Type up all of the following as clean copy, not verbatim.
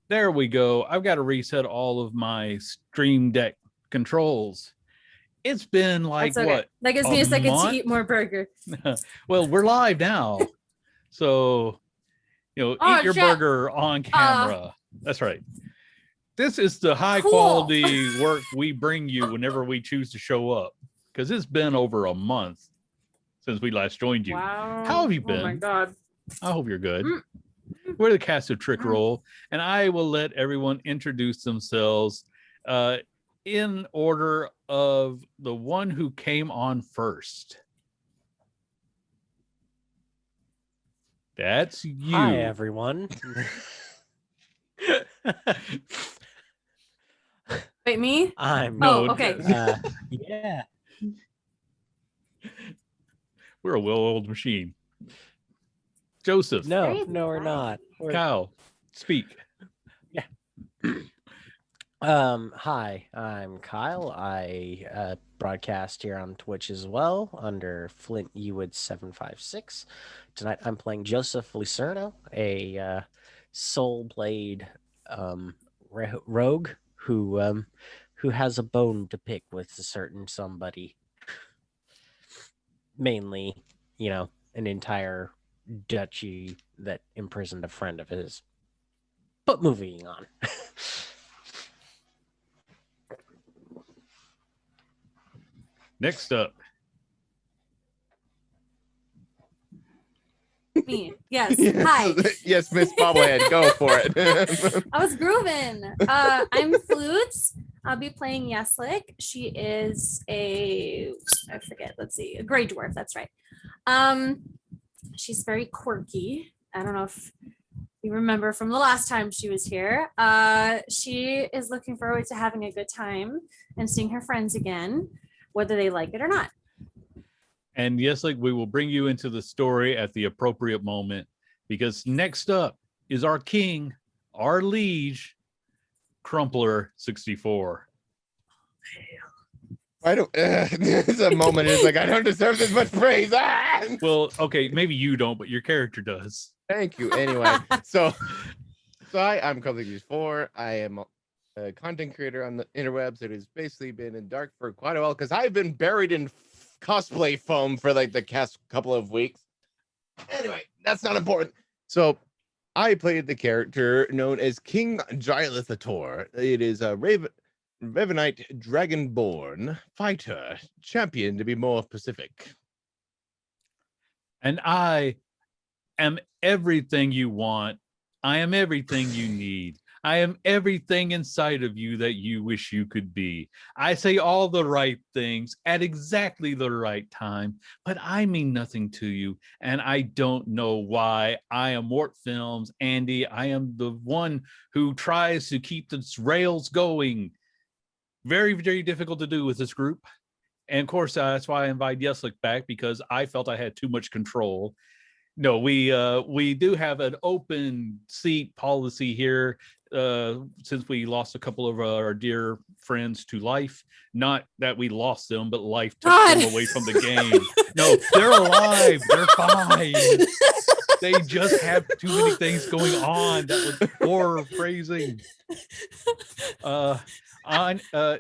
There we go. I've got to reset all of my Stream Deck controls. It's been like That's okay. what? That gives A me a second to month? eat more burger. Well, we're live now. So, Oh, eat your shit. burger on camera. That's right. This is the high Cool. quality work we bring you whenever we choose to show up. Because it's been over a month since we last joined you. Wow. How have you Oh my been? god. I hope you're good. Mm. We're the cast of Trick Roll, and I will let everyone introduce themselves in order of the one who came on first. That's you. Hi, everyone. Wait, me? I'm No, okay. yeah. We're a well-oiled machine. Joseph. No, we're not. Kyle, speak. Hi, I'm Kyle. I broadcast here on Twitch as well under Flint Ewood 756. Tonight I'm playing Joseph Lucerno, a Soul Blade rogue who has a bone to pick with a certain somebody. Mainly, an entire duchy that imprisoned a friend of his. But moving on. Next up. Me. Yes. Hi. Yes, Miss Bobblehead, go for it. I was grooving. I'm Flutes. I'll be playing Yeslik. She is I forget, let's see, a gray dwarf, that's right. She's very quirky. I don't know if you remember from the last time she was here. She is looking forward to having a good time and seeing her friends again, whether they like it or not. And yes, we will bring you into the story at the appropriate moment, because next up is our king, our liege, Crumpler 64. I don't. It's a moment. It's like I don't deserve this much praise. Well, okay, maybe you don't, but your character does. Thank you. Anyway, so I'm Crumpler 64. I am a content creator on the interwebs. It has basically been in dark for quite a while because I've been buried in cosplay foam for like the past couple of weeks. Anyway, that's not important. So I played the character known as King Gilithator. It is a Ravenite Dragonborn fighter champion, to be more specific. And I am everything you want. I am everything you need. I am everything inside of you that you wish you could be. I say all the right things at exactly the right time, but I mean nothing to you, and I don't know why. I am Mort Films, Andy. I am the one who tries to keep the rails going. Very, very difficult to do with this group. And of course, that's why I invited Yeslik back, because I felt I had too much control. No, we do have an open seat policy here, since we lost a couple of our dear friends to life. Not that we lost them, but life took them away from the game. No, they're alive. They're fine. They just have too many things going on. That was poor phrasing.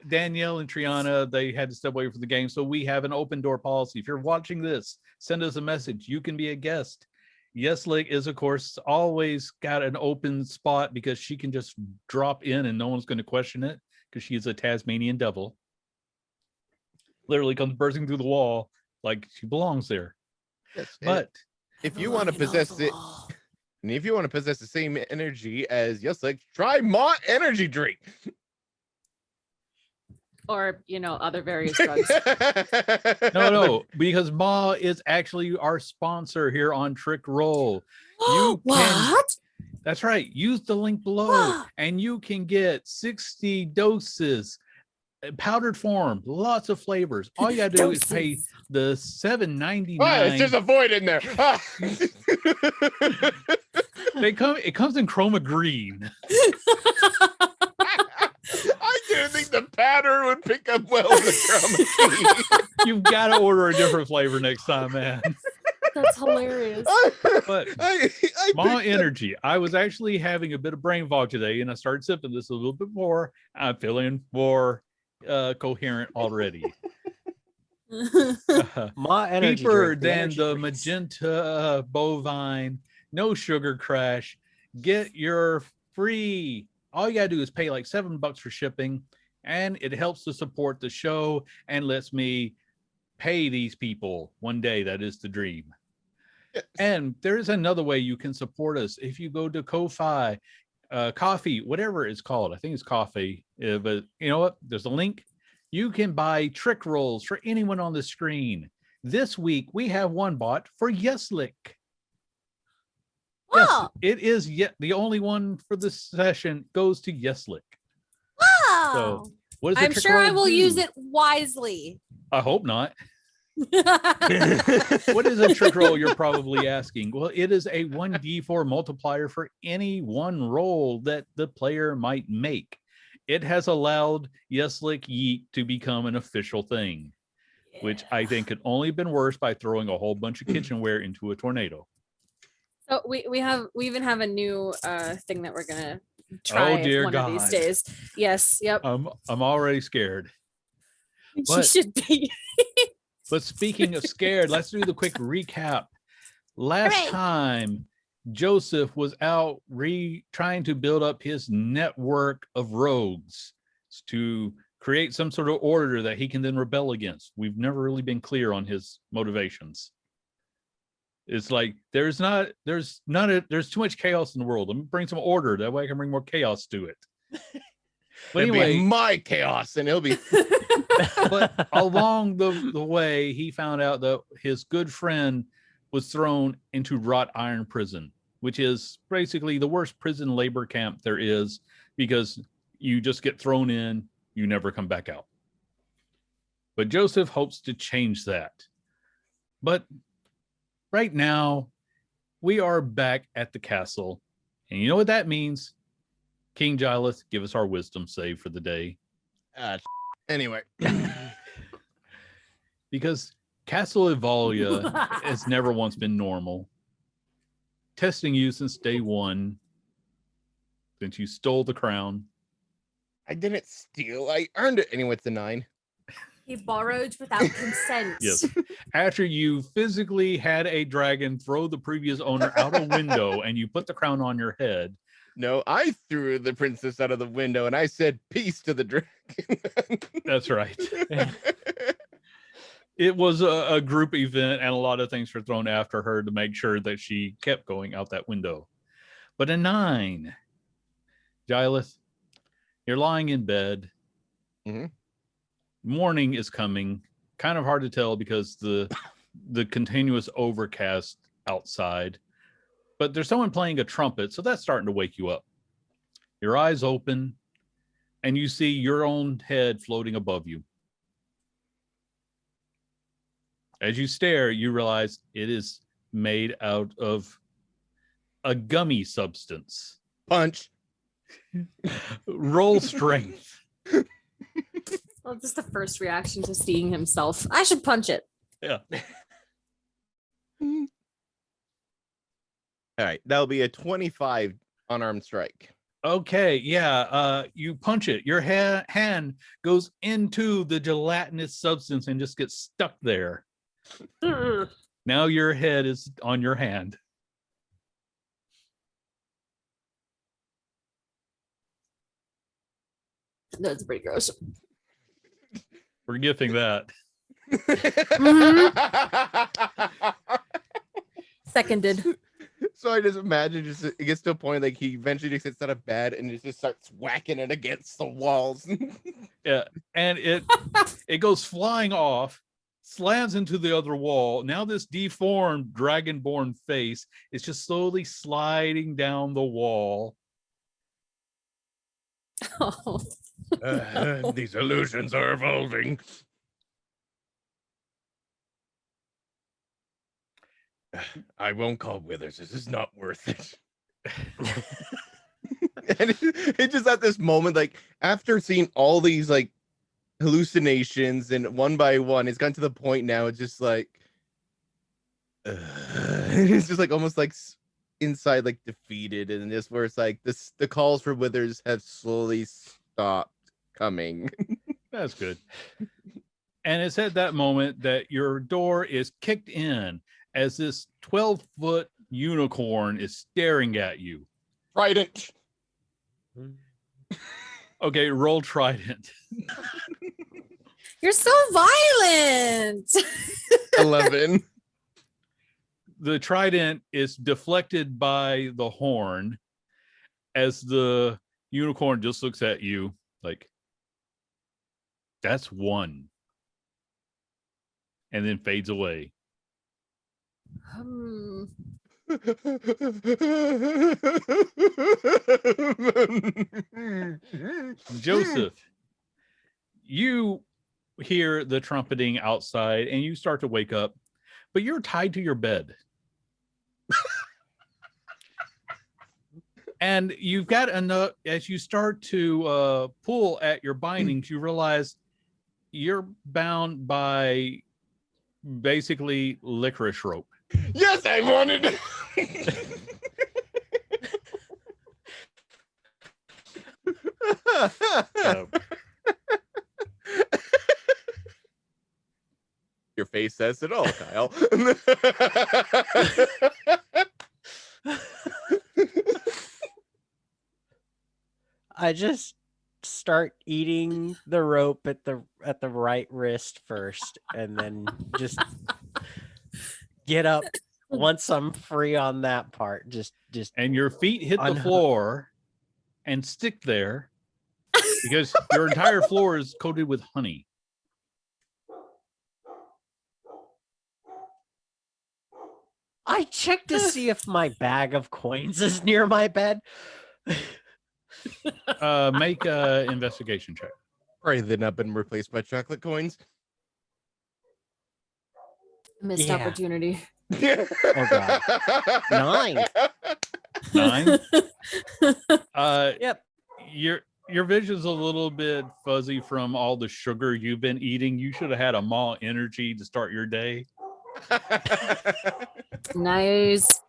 Danielle and Triana, they had to step away from the game, so we have an open door policy. If you're watching this, send us a message. You can be a guest. Yeslik is, of course, always got an open spot because she can just drop in and no one's going to question it, because she is a Tasmanian devil. Literally comes bursting through the wall like she belongs there. Yes, but if you want to possess it, and if you want to possess the same energy as Yeslik, try Ma Energy Drink. Or, other various drugs. No, because Ma is actually our sponsor here on Trick Roll. What? That's right. Use the link below and you can get 60 doses, powdered form, lots of flavors. All you gotta do is pay the $7.99. It's just a void in there. It comes in chroma green. I didn't think the pattern would pick up well with the chroma key. You've got to order a different flavor next time, man. That's hilarious. But small energy. I was actually having a bit of brain fog today, and I started sipping this a little bit more. I'm feeling more coherent already. Ma energy Cheaper drink, than energy the drinks. magenta bovine, no sugar crash. Get your free. All you gotta do is pay like $7 for shipping, and it helps to support the show and lets me pay these people one day. That is the dream. Yes. And there is another way you can support us. If you go to Ko-Fi, coffee, whatever it's called, I think it's coffee, but you know what? There's a link. You can buy trick rolls for anyone on the screen. This week we have one bought for Yeslik. Yes, Oh, it is yet the only one for this session goes to Yeslik. wow. So what does the I'm trick sure I roll will do? use it wisely. I hope not. What is a trick roll, you're probably asking? Well, it is a 1d4 multiplier for any one roll that the player might make. It has allowed Yeslik Yeet to become an official thing, which I think could only have been worse by throwing a whole bunch of kitchenware into a tornado. So we even have a new thing that we're gonna try dear one of these God. days. Yes, yep. I'm already scared. She but- should be. But speaking of scared, let's do the quick recap. Last Hooray. time, Joseph was out trying to build up his network of rogues to create some sort of order that he can then rebel against. We've never really been clear on his motivations. It's like there's too much chaos in the world. Let me bring some order. That way I can bring more chaos to it. But It'll be anyway, my chaos, and it'll be but along the way, he found out that his good friend was thrown into wrought iron prison, which is basically the worst prison labor camp there is, because you just get thrown in, you never come back out. But Joseph hopes to change that. But right now, we are back at the castle. And you know what that means? King Gileth, give us our wisdom save for the day. anyway. Because Castle Evalia has never once been normal. Testing you since day one, since you stole the crown. I didn't steal. I earned it. Anyway, it's a 9. He borrowed without consent. Yes. After you physically had a dragon throw the previous owner out a window and you put the crown on your head. No, I threw the princess out of the window and I said peace to the dragon. That's right. It was a group event, and a lot of things were thrown after her to make sure that she kept going out that window. But a 9. Gileth, you're lying in bed. Mhm. Morning is coming. Kind of hard to tell because the continuous overcast outside. But there's someone playing a trumpet, so that's starting to wake you up. Your eyes open, and you see your own head floating above you. As you stare, you realize it is made out of a gummy substance. Punch. Roll strength. Well, just the first reaction to seeing himself. I should punch it. Yeah. All right, that'll be a 25 unarmed strike. Okay, yeah. You punch it. Your hand goes into the gelatinous substance and just gets stuck there. Now your head is on your hand. That's pretty gross. We're gifting that. Seconded. So I just imagine it gets to a point like he eventually just gets out of bed and it just starts whacking it against the walls. Yeah, and it goes flying off, slams into the other wall. Now this deformed dragonborn face is just slowly sliding down the wall. Oh. These illusions are evolving. I won't call Withers. This is not worth it. And it just at this moment, like after seeing all these like hallucinations and one by one, it's gotten to the point now. It's just like It's just like almost like inside, like defeated, and this where it's like this. The calls for withers have slowly stopped coming. That's good. And it's at that moment that your door is kicked in as this 12-foot unicorn is staring at you. Trident. Okay, roll Trident. You're so violent. 11. The trident is deflected by the horn as the unicorn just looks at you like, that's one. And then fades away. Joseph, you hear the trumpeting outside and you start to wake up, but you're tied to your bed. And you've got enough, as you start to pull at your bindings, you realize you're bound by basically licorice rope. Yes, I wanted. Your face says it all, Kyle. I just start eating the rope at the right wrist first, and then just get up once I'm free on that part. Just And your feet hit the floor and stick there because your entire floor is coated with honey. I checked to see if my bag of coins is near my bed. Make a investigation check. Probably they've not been replaced by chocolate coins. Missed Yeah. opportunity. Oh god. 9. 9. Yep. Your vision's a little bit fuzzy from all the sugar you've been eating. You should have had a mall energy to start your day. Nice.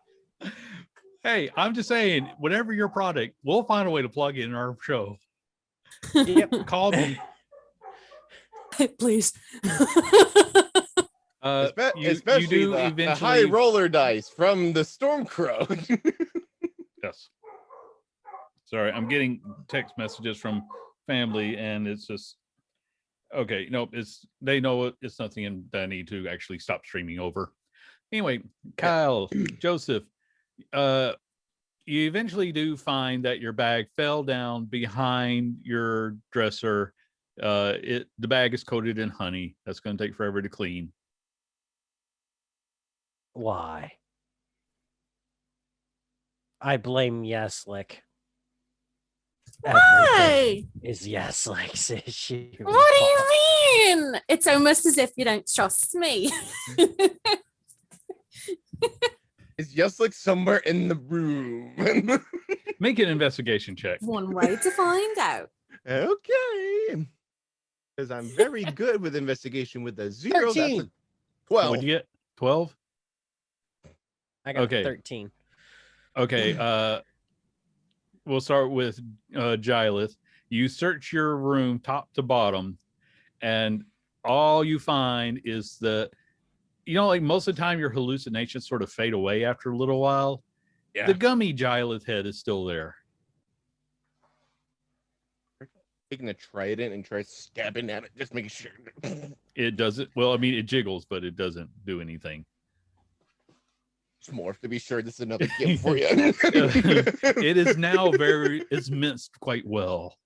Hey, I'm just saying, whatever your product, we'll find a way to plug it in our show. Yep. Call me. Please. Especially you do the eventually high roller dice from the Stormcrow. Yes. Sorry, I'm getting text messages from family, and it's just okay. No, they know it's nothing that I need to actually stop streaming over. Anyway, Kyle, Joseph, you eventually do find that your bag fell down behind your dresser. The bag is coated in honey. That's going to take forever to clean. Why? I blame Yeslik. Why? Is Yeslik's issue. What do you mean? It's almost as if you don't trust me. Is Yeslik somewhere in the room? Make an investigation check. One way to find out. Okay. Because I'm very good with investigation with a 0. 13. That's a 12. What'd you get? 12? I got Okay. 13. Okay. We'll start with Gilith. You search your room top to bottom, and all you find is that, like most of the time your hallucinations sort of fade away after a little while. Yeah. The gummy Gilith head is still there. Taking a trident and try stabbing at it, just making sure. It doesn't, well, I mean, it jiggles, but it doesn't do anything. It's more to be sure. This is another gift for you. It is now it's minced quite well.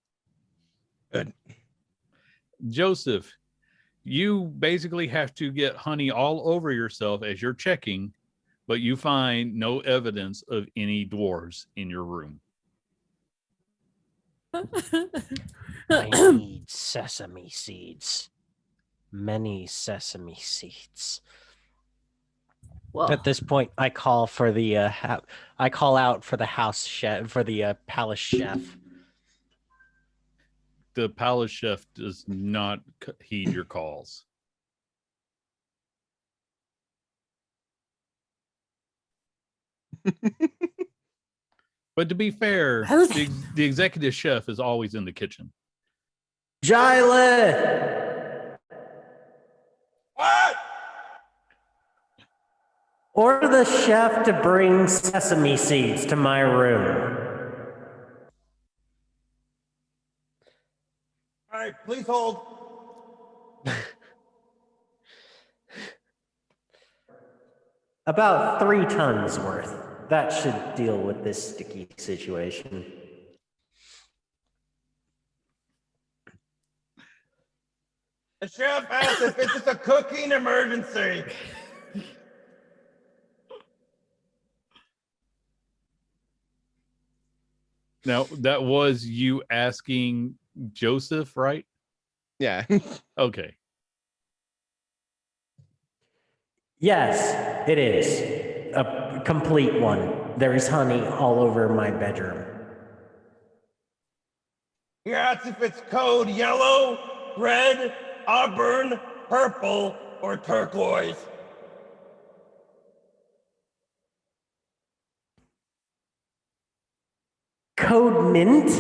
Good. Joseph, you basically have to get honey all over yourself as you're checking, but you find no evidence of any dwarves in your room. I need sesame seeds. Many sesame seeds. Well, At this point, I call for the I call out for the house chef, for the palace chef. The palace chef does not heed your calls. But to be fair, the executive chef is always in the kitchen. Jyla! What? Order the chef to bring sesame seeds to my room. All right, please hold. About 3 tons worth. That should deal with this sticky situation. The chef asked if it's just a cooking emergency. Now, that was you asking Joseph, right? Yeah. Okay. Yes, it is. A complete one. There is honey all over my bedroom. He asked if it's code yellow, red, auburn, purple, or turquoise. Code mint? He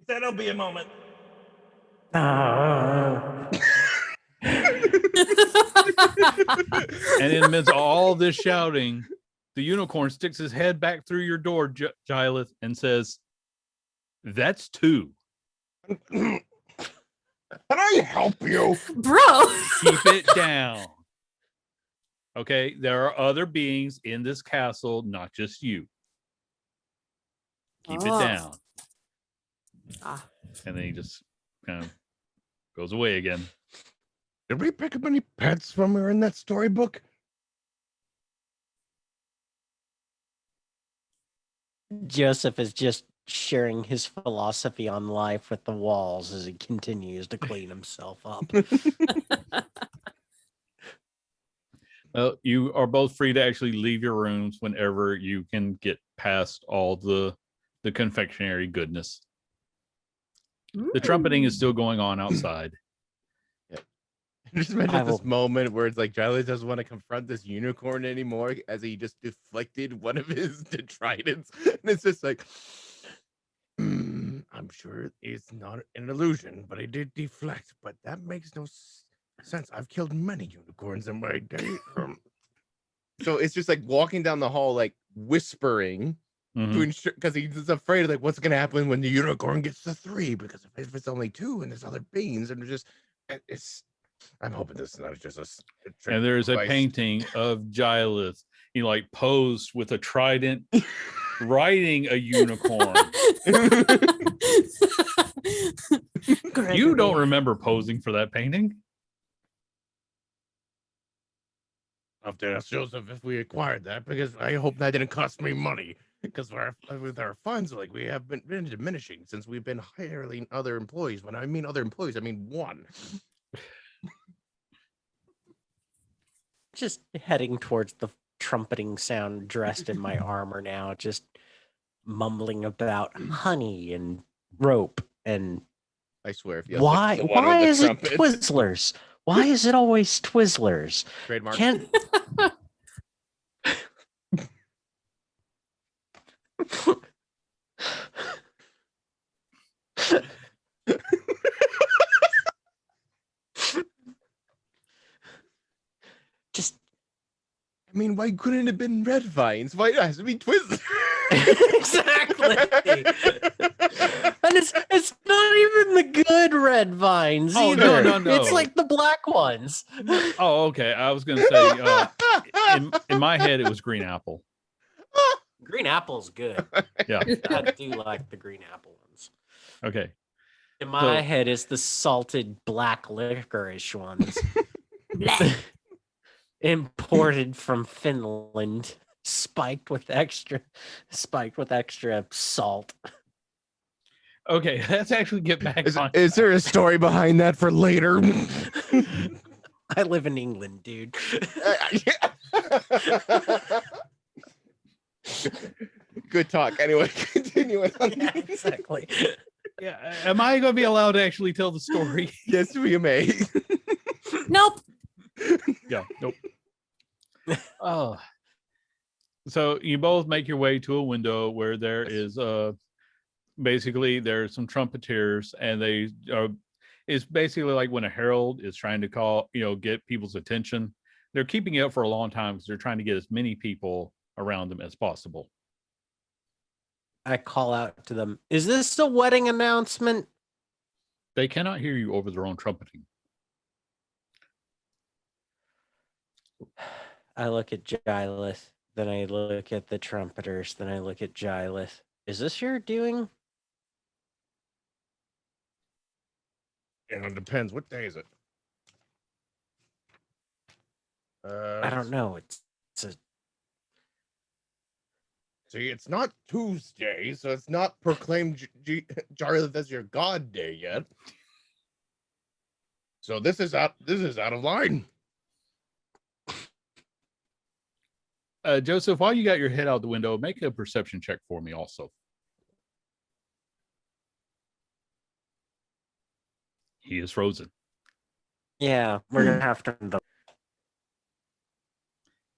said it'll be a moment. And in the midst of all this shouting, the unicorn sticks his head back through your door, Gileth, and says, "That's 2. Can I help you? Bro. Keep it down." Okay, there are other beings in this castle, not just you. Keep it down. Ah. And then he just kind of goes away again. Did we pick up any pets when we were in that storybook? Joseph is just sharing his philosophy on life with the walls as he continues to clean himself up. Well, you are both free to actually leave your rooms whenever you can get past all the confectionery goodness. The trumpeting is still going on outside. Just imagine this moment where it's like Jyla doesn't want to confront this unicorn anymore as he just deflected one of his detritus. And it's just like, I'm sure it's not an illusion, but I did deflect. But that makes no sense. I've killed many unicorns in my day. So it's just like walking down the hall, like whispering to ensure, because he's afraid of like what's going to happen when the unicorn gets to 3. Because if it's only 2 and there's other beings, and it's. I'm hoping this is not just a trick And there's device. a painting of Gileth, like posed with a trident, riding a unicorn. You don't remember posing for that painting? I'll have to ask Joseph if we acquired that, because I hope that didn't cost me money. Because with our funds, like we have been diminishing since we've been hiring other employees. When I mean other employees, I mean 1. Just heading towards the trumpeting sound, dressed in my armor now, just mumbling about honey and rope and I swear, if why is it Twizzlers? Why is it always Twizzlers? Trademark. Can't just I mean, why couldn't it have been red vines? Why has to be Twizzlers? exactly. And it's not even the good red vines Oh, either. no. It's like the black ones. Oh, okay. I was going to say, in my head, it was green apple. Green apple's good. Yeah. I do like the green apple ones. Okay. In my head, it's the salted black licorice ones. Imported from Finland, spiked with extra salt. Okay, let's actually get back on. Is there a story behind that for later? I live in England, dude. Good talk. Anyway, continuing on. Yeah, exactly. Yeah, am I going to be allowed to actually tell the story? Yes, we may. Nope. Yeah, nope. Oh, so you both make your way to a window where there Yes. is basically there's some trumpeters, and they are. It's basically like when a herald is trying to get people's attention. They're keeping it up for a long time because they're trying to get as many people around them as possible. I call out to them, is this a wedding announcement? They cannot hear you over their own trumpeting. I look at Gileth, then I look at the trumpeters, then I look at Gileth. Is this your doing? It depends. What day is it? I don't know. It's a See, it's not Tuesday, so it's not proclaimed Jarlath as your god day yet. So this is out of line. Joseph, while you got your head out the window, make a perception check for me also. He is frozen. yeah, we're gonna have to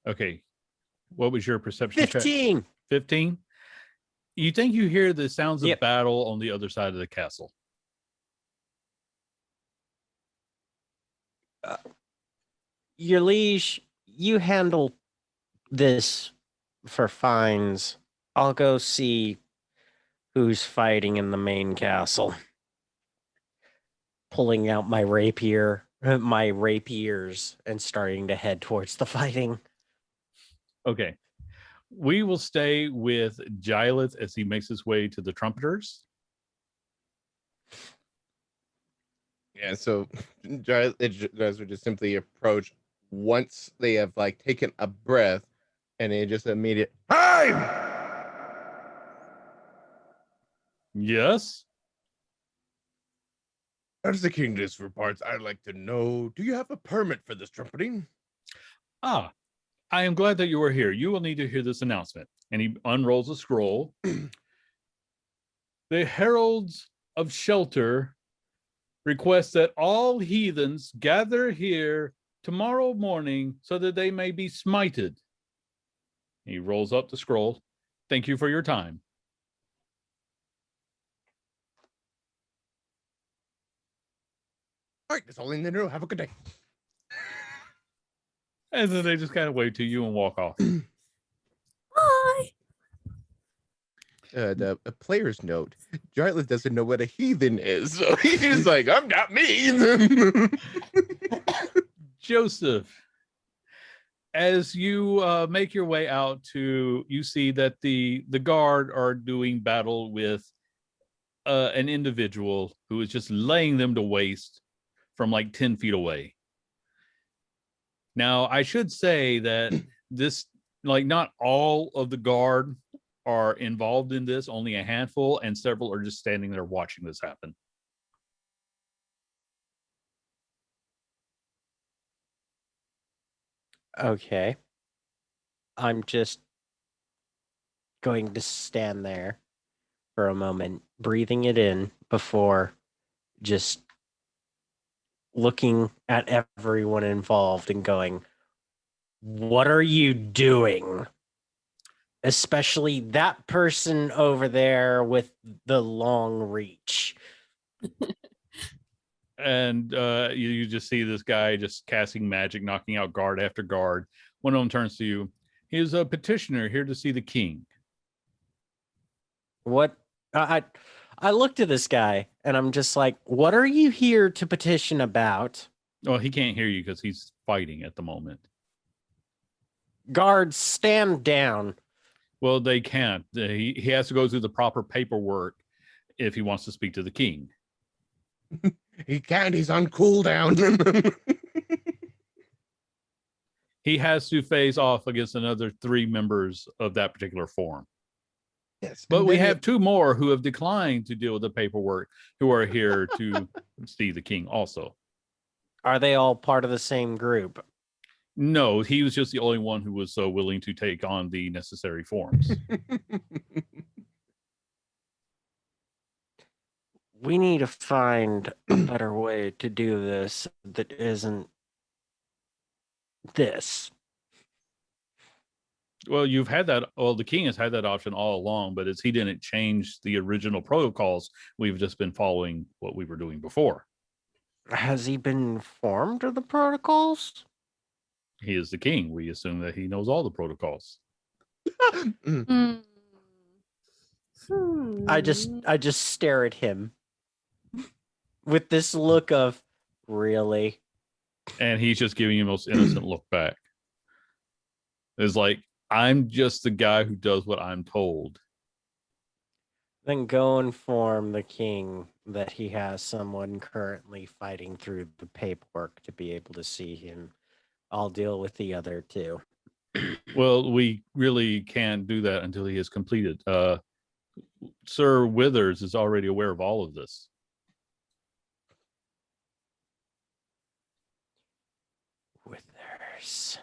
Okay. What was your perception check? 15. 15? You think you hear the sounds of Yep. battle on the other side of the castle? Your liege, you handle this for fines. I'll go see who's fighting in the main castle. Pulling out my rapiers, and starting to head towards the fighting. Okay. We will stay with Gileth as he makes his way to the trumpeters. Yeah, so guys would just simply approach once they have taken a breath, and they just immediate time. Yes. As the king does for parts, I'd like to know: do you have a permit for this trumpeting? Ah, I am glad that you are here. You will need to hear this announcement. And he unrolls a scroll. The heralds of shelter request that all heathens gather here tomorrow morning so that they may be smited. He rolls up the scroll. Thank you for your time. All right, that's all I need to know. Have a good day. And then they just kind of wave to you and walk off. Bye. A player's note: Jarlath doesn't know what a heathen is, so he's just like, I'm not me. Joseph, as you make your way out you see that the guard are doing battle with an individual who is just laying them to waste from like 10 feet away. Now, I should say that this, not all of the guard are involved in this, only a handful, and several are just standing there watching this happen. Okay. I'm just going to stand there for a moment, breathing it in before just looking at everyone involved and going, what are you doing? Especially that person over there with the long reach. And you just see this guy just casting magic, knocking out guard after guard. One of them turns to you. He is a petitioner here to see the king. What? I looked at this guy and I'm just like, what are you here to petition about? Well, he can't hear you because he's fighting at the moment. Guards, stand down. Well, they can't. He has to go through the proper paperwork if he wants to speak to the king. He can't. He's on cooldown. He has to face off against another 3 members of that particular form. Yes, but we have 2 more who have declined to deal with the paperwork who are here to see the king also. Are they all part of the same group? No, he was just the only one who was willing to take on the necessary forms. We need to find a better way to do this that isn't this. Well, you've had that. Well, the king has had that option all along, but he didn't change the original protocols. We've just been following what we were doing before. Has he been informed of the protocols? He is the king. We assume that he knows all the protocols. Hmm. I just stare at him with this look of really. And he's just giving you the most innocent look back. It's like, I'm just the guy who does what I'm told. Then go inform the king that he has someone currently fighting through the paperwork to be able to see him. I'll deal with the other two. Well, we really can't do that until he is completed. Sir Withers is already aware of all of this. Withers.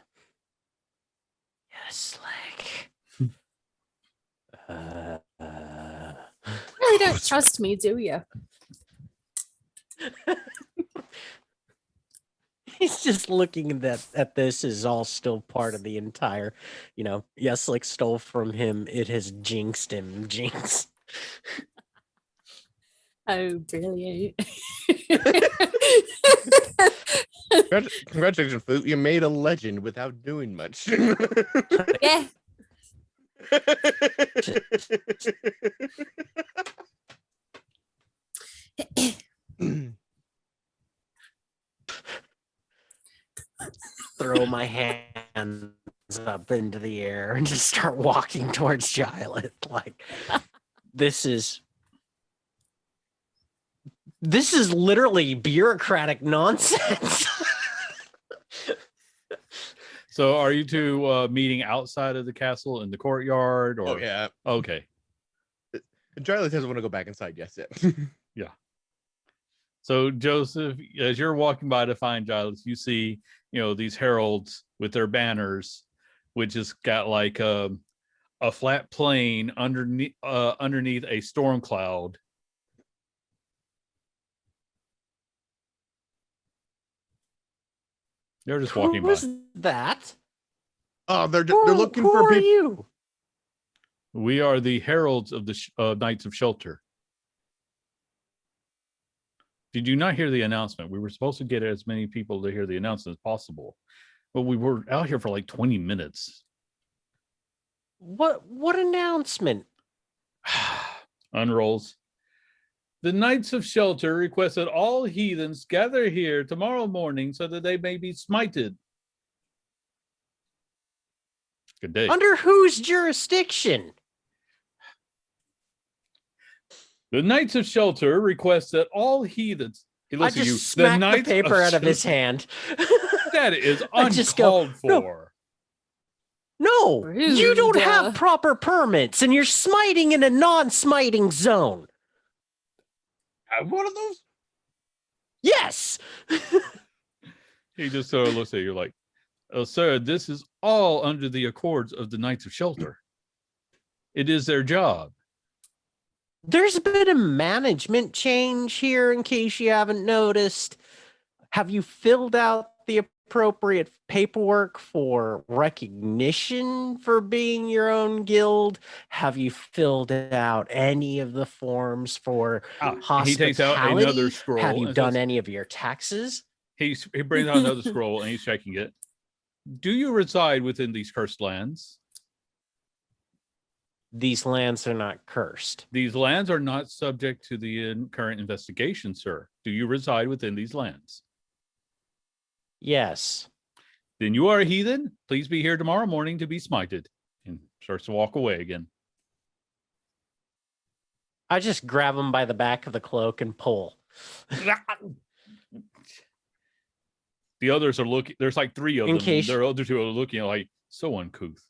Yeslik. Really don't trust me, do you? He's just looking at this as all still part of the entire, Yeslik stole from him. It has jinxed him. Jinx. Oh, brilliant. Congratulations, Flute. You made a legend without doing much. Yeah. Throw my hands up into the air and just start walking towards Gilet. Like, this is literally bureaucratic nonsense. So are you two meeting outside of the castle in the courtyard? Or... Oh, yeah. Okay. Giles doesn't want to go back inside yet. Yeah. So Joseph, as you're walking by to find Giles, you see, these heralds with their banners, which has got like a flat plane underneath a storm cloud. They're just walking Who by. was that? Oh, they're Who- looking who for are people. you? We are the heralds of the Knights of Shelter. Did you not hear the announcement? We were supposed to get as many people to hear the announcement as possible, but we were out here for like 20 minutes. What announcement? Unrolls. The Knights of Shelter request that all heathens gather here tomorrow morning so that they may be smited. Good day. Under whose jurisdiction? The Knights of Shelter request that all heathens. He I looks at just you. smacked the Knights paper out of his Shelter- hand. That is I just go, uncalled for. No, you don't Rude. have proper permits, and you're smiting in a non-smiting zone. Have one of those? Yes. He just sort of looks at you like, "Oh, sir, this is all under the accords of the Knights of Shelter. It is their job." There's been a management change here, in case you haven't noticed. Have you filled out the appropriate paperwork for recognition for being your own guild? Have you filled out any of the forms for He takes out hospitality? another scroll. Have you and done says- any of your taxes? He brings out another scroll and he's checking it. Do you reside within these cursed lands? These lands are not cursed. These lands are not subject to the current investigation, sir. Do you reside within these lands? Yes. Then you are a heathen. Please be here tomorrow morning to be smited. And starts to walk away again. I just grab him by the back of the cloak and pull. The others are looking. There's like three of In them. case- The other two are looking like so uncouth.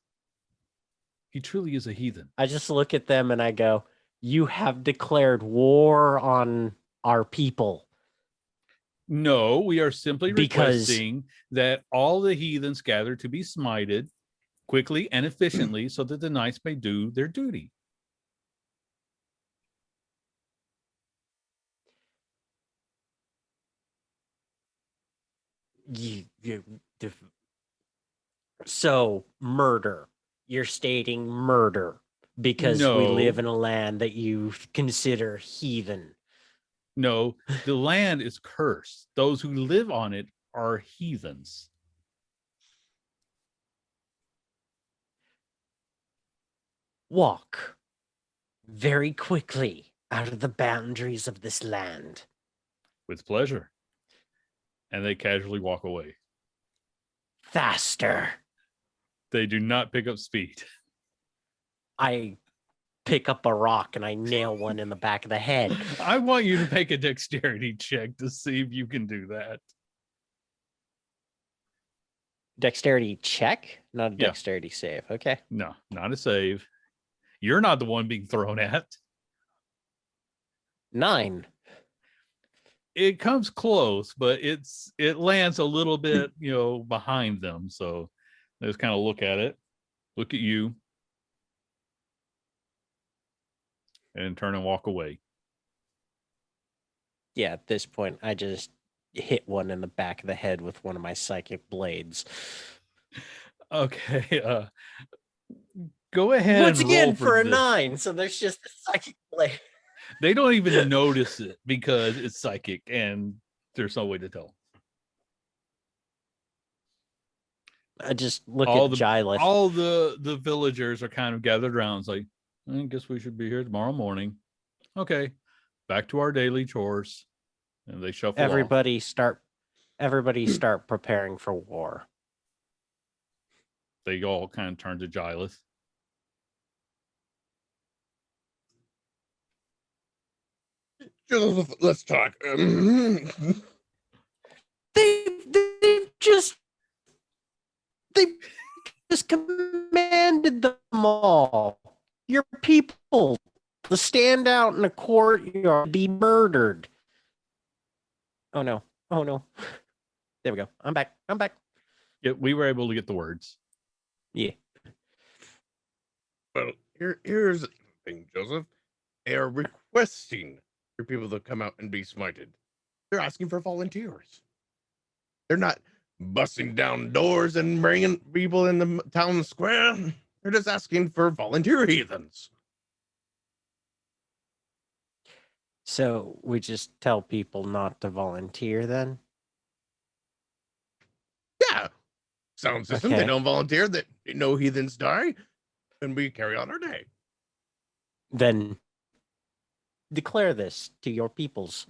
He truly is a heathen. I just look at them and I go, "You have declared war on our people." No, we are simply Because- requesting that all the heathens gather to be smited quickly and efficiently so that the knights may do their duty. So, murder. You're stating murder because we No. live in a land that you consider heathen. No, the land is cursed. Those who live on it are heathens. Walk very quickly out of the boundaries of this land. With pleasure. And they casually walk away. Faster. They do not pick up speed. I pick up a rock and I nail one in the back of the head. I want you to make a dexterity check to see if you can do that. Dexterity check, not a Yeah. dexterity save. Okay. No, not a save. You're not the one being thrown at. 9. It comes close, but it lands a little bit, behind them. So they just kind of look at it, look at you, and turn and walk away. Yeah, at this point, I just hit one in the back of the head with one of my psychic blades. Okay. Go ahead Once and again roll for a this. 9, so there's just a psychic blade. They don't even notice it because it's psychic and there's no way to tell. I just look All at the- Gylith. All the villagers are kind of gathered around. It's like, I guess we should be here tomorrow morning. Okay, back to our daily chores. And they shuffle off. Everybody start preparing for war. They all kind of turn to Gylith. Let's talk. They just commanded them all. Your people to stand out in a courtyard, be murdered. Oh no. Oh no. There we go. I'm back. Yeah, we were able to get the words. Yeah. Well, here's the thing, Joseph. They are requesting for people to come out and be smited. They're asking for volunteers. They're not busting down doors and bringing people in the town square. They're just asking for volunteer heathens. So we just tell people not to volunteer then? Yeah. Sound system. They Okay. don't volunteer. That no heathens die. And we carry on our day. Then declare this to your peoples.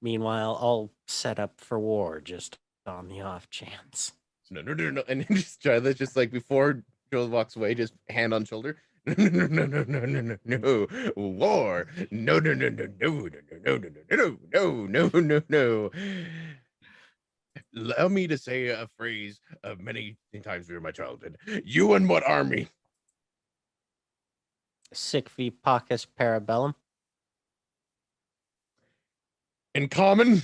Meanwhile, I'll set up for war just on the off chance. No. And then just try this, just like before Joel walks away, just hand on shoulder. No. War. No. Allow me to say a phrase of many times during my childhood. You and what army? Sic vi pacus parabellum. In common?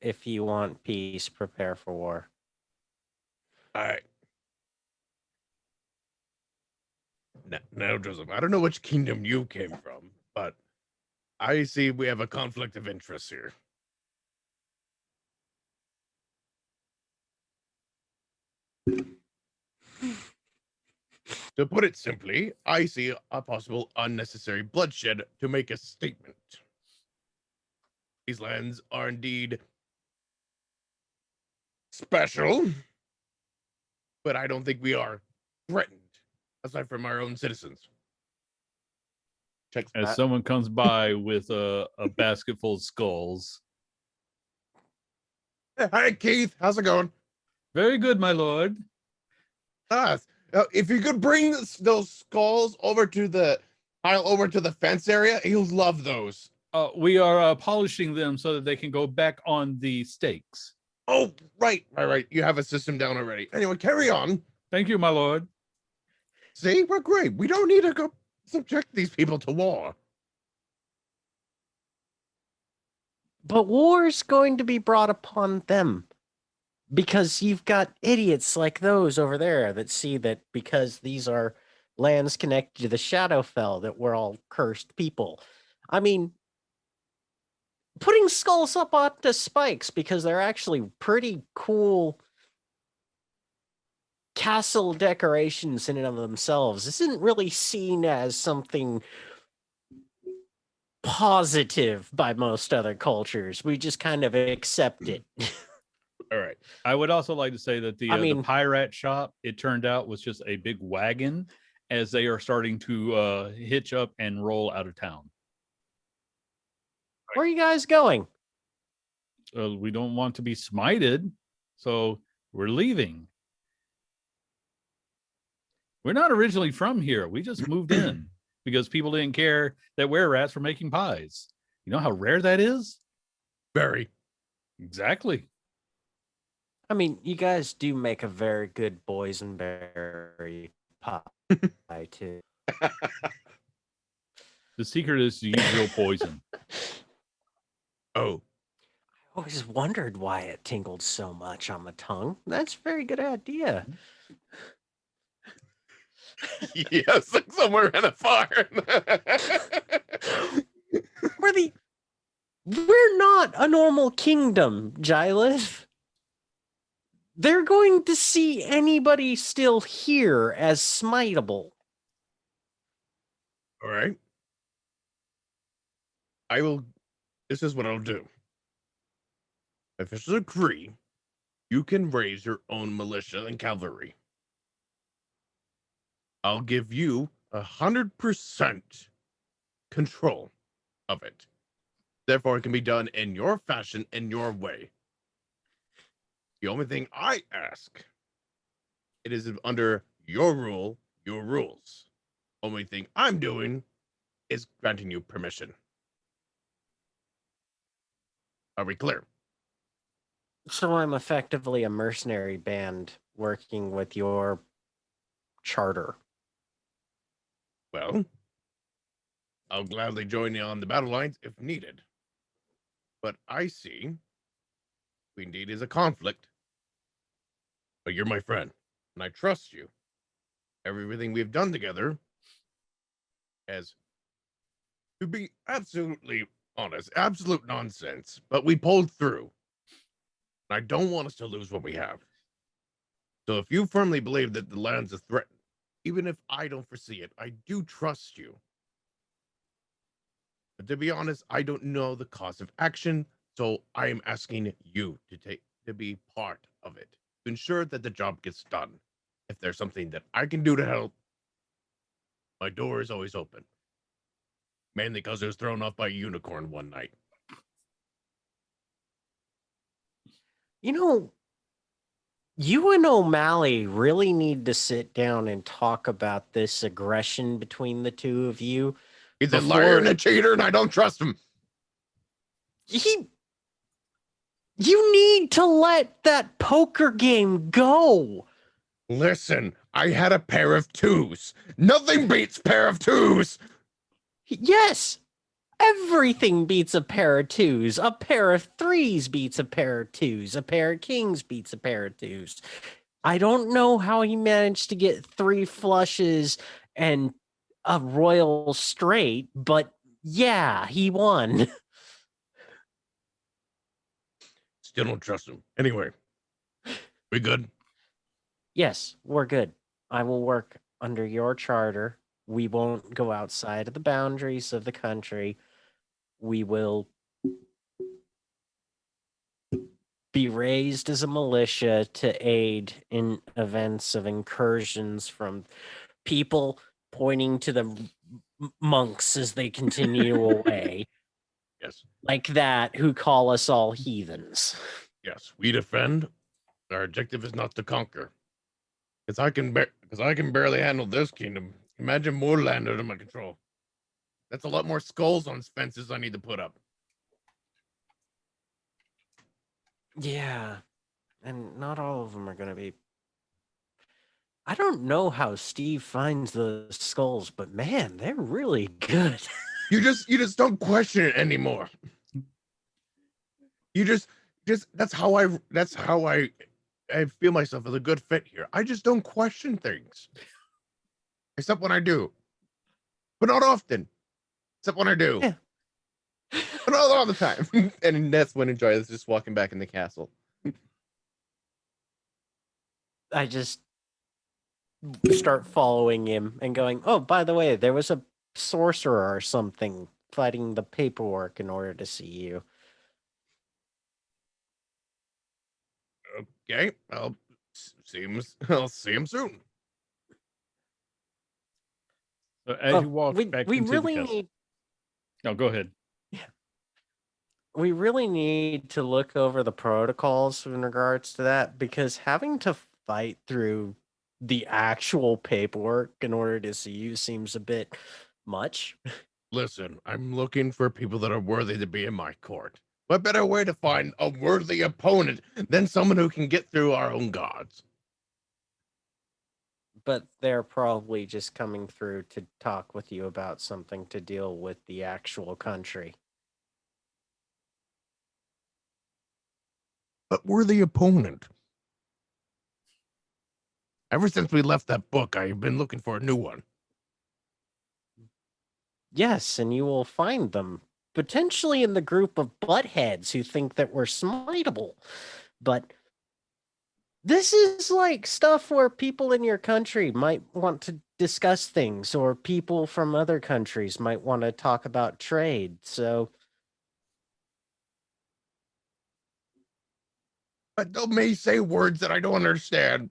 If you want peace, prepare for war. All right. Now, Joseph, I don't know which kingdom you came from, but I see we have a conflict of interest here. To put it simply, I see a possible unnecessary bloodshed to make a statement. These lands are indeed special, but I don't think we are threatened, aside from our own citizens. Check As that. someone comes by with a basket full of skulls. Hi, Keith. How's it going? Very good, my lord. If you could bring those skulls over to the pile over to the fence area, he'll love those. We are polishing them so that they can go back on the stakes. Oh, right. You have a system down already. Anyway, carry on. Thank you, my lord. See, we're great. We don't need to go subject these people to war. But war's going to be brought upon them. Because you've got idiots like those over there that see that because these are lands connected to the Shadowfell, that we're all cursed people. I mean, putting skulls up onto spikes because they're actually pretty cool castle decorations in and of themselves isn't really seen as something positive by most other cultures. We just kind of accept it. All right. I would also like to say that I the mean- pirate shop, it turned out, was just a big wagon as they are starting to hitch up and roll out of town. Where are you guys going? We don't want to be smited, so we're leaving. We're not originally from here. We just moved in because people didn't care that were-rats were making pies. You know how rare that is? Very. Exactly. I mean, you guys do make a very good boysenberry pie too. The secret is to use real poison. Oh, I always wondered why it tingled so much on the tongue. That's a very good idea. yes, like somewhere in a farm. We're not a normal kingdom, Gylith. They're going to see anybody still here as smiteable. All right. I will. This is what I'll do. If it's a agree, you can raise your own militia and cavalry. I'll give you 100% control of it. Therefore, it can be done in your fashion, in your way. The only thing I ask, it is under your rule, your rules. Only thing I'm doing is granting you permission. Are we clear? So I'm effectively a mercenary band working with your charter. Well, I'll gladly join you on the battle lines if needed. But I see we indeed is a conflict. But you're my friend, and I trust you. Everything we've done together as, to be absolutely honest, absolute nonsense, but we pulled through. And I don't want us to lose what we have. So if you firmly believe that the land's a threat, even if I don't foresee it, I do trust you. But to be honest, I don't know the cause of action, so I am asking you to be part of it, to ensure that the job gets done. If there's something that I can do to help, my door is always open. Mainly because it was thrown off by a unicorn one night. You know, you and O'Malley really need to sit down and talk about this aggression between the two of you. He's a liar and a cheater, and I don't trust him. You need to let that poker game go. Listen, I had a pair of twos. Nothing beats pair of twos. Yes, everything beats a pair of twos. A pair of threes beats a pair of twos. A pair of kings beats a pair of twos. I don't know how he managed to get 3 flushes and a royal straight, but yeah, he won. Still don't trust him. Anyway, we good? Yes, we're good. I will work under your charter. We won't go outside of the boundaries of the country. We will be raised as a militia to aid in events of incursions from people pointing to the monks as they continue away. Yes. Like that, who call us all heathens. Yes, we defend. Our objective is not to conquer. Because I can barely handle this kingdom. Imagine more land under my control. That's a lot more skulls on fences I need to put up. Yeah. And not all of them are going to be. I don't know how Steve finds the skulls, but man, they're really good. You just don't question it anymore. You just that's how I feel myself as a good fit here. I just don't question things. Except when I do. But not often. Except when I do. Yeah. But not all the time. And that's when Enjoy is just walking back in the castle. start following him and going, oh, by the way, there was a sorcerer or something fighting the paperwork in order to see you. Okay, I'll see him soon. So as you walk back we into really the castle. need No, go ahead. we really need to look over the protocols in regards to that, because having to fight through the actual paperwork in order to see you seems a bit much. Listen, I'm looking for people that are worthy to be in my court. What better way to find a worthy opponent than someone who can get through our own gods? But they're probably just coming through to talk with you about something to deal with the actual country. But worthy opponent. Ever since we left that book, I've been looking for a new one. Yes, and you will find them potentially in the group of buttheads who think that we're smiteable. But this is like stuff where people in your country might want to discuss things, or people from other countries might want to talk about trade. So But they may say words that I don't understand.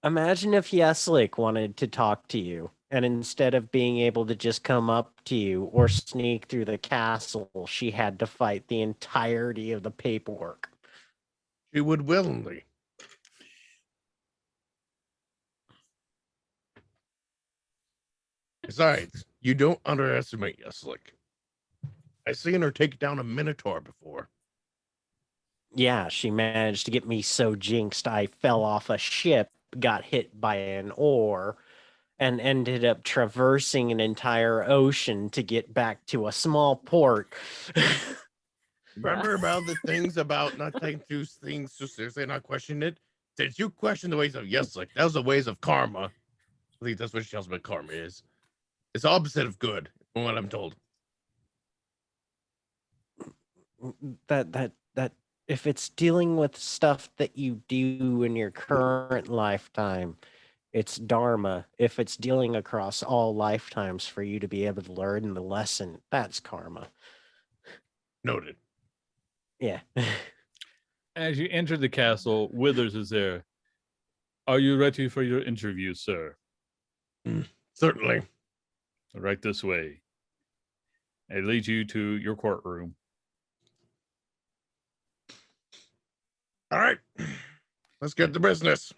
imagine if Yeslik wanted to talk to you, and instead of being able to just come up to you or sneak through the castle, she had to fight the entirety of the paperwork. She would willingly. Besides, you don't underestimate Yeslik. I seen her take down a minotaur before. Yeah, she managed to get me so jinxed I fell off a ship, got hit by an oar, and ended up traversing an entire ocean to get back to a small port. Remember about the things about not taking two things too seriously and not questioning it? Since you question the ways of Yeslik, that was the ways of karma. I think that's what she tells me karma is. It's the opposite of good, from what I'm told. that if it's dealing with stuff that you do in your current lifetime, it's dharma. If it's dealing across all lifetimes for you to be able to learn the lesson, that's karma. Noted. Yeah. As you enter the castle, Withers is there. Are you ready for your interview, sir? Certainly. Right this way. It leads you to your courtroom. All right. Let's get to business.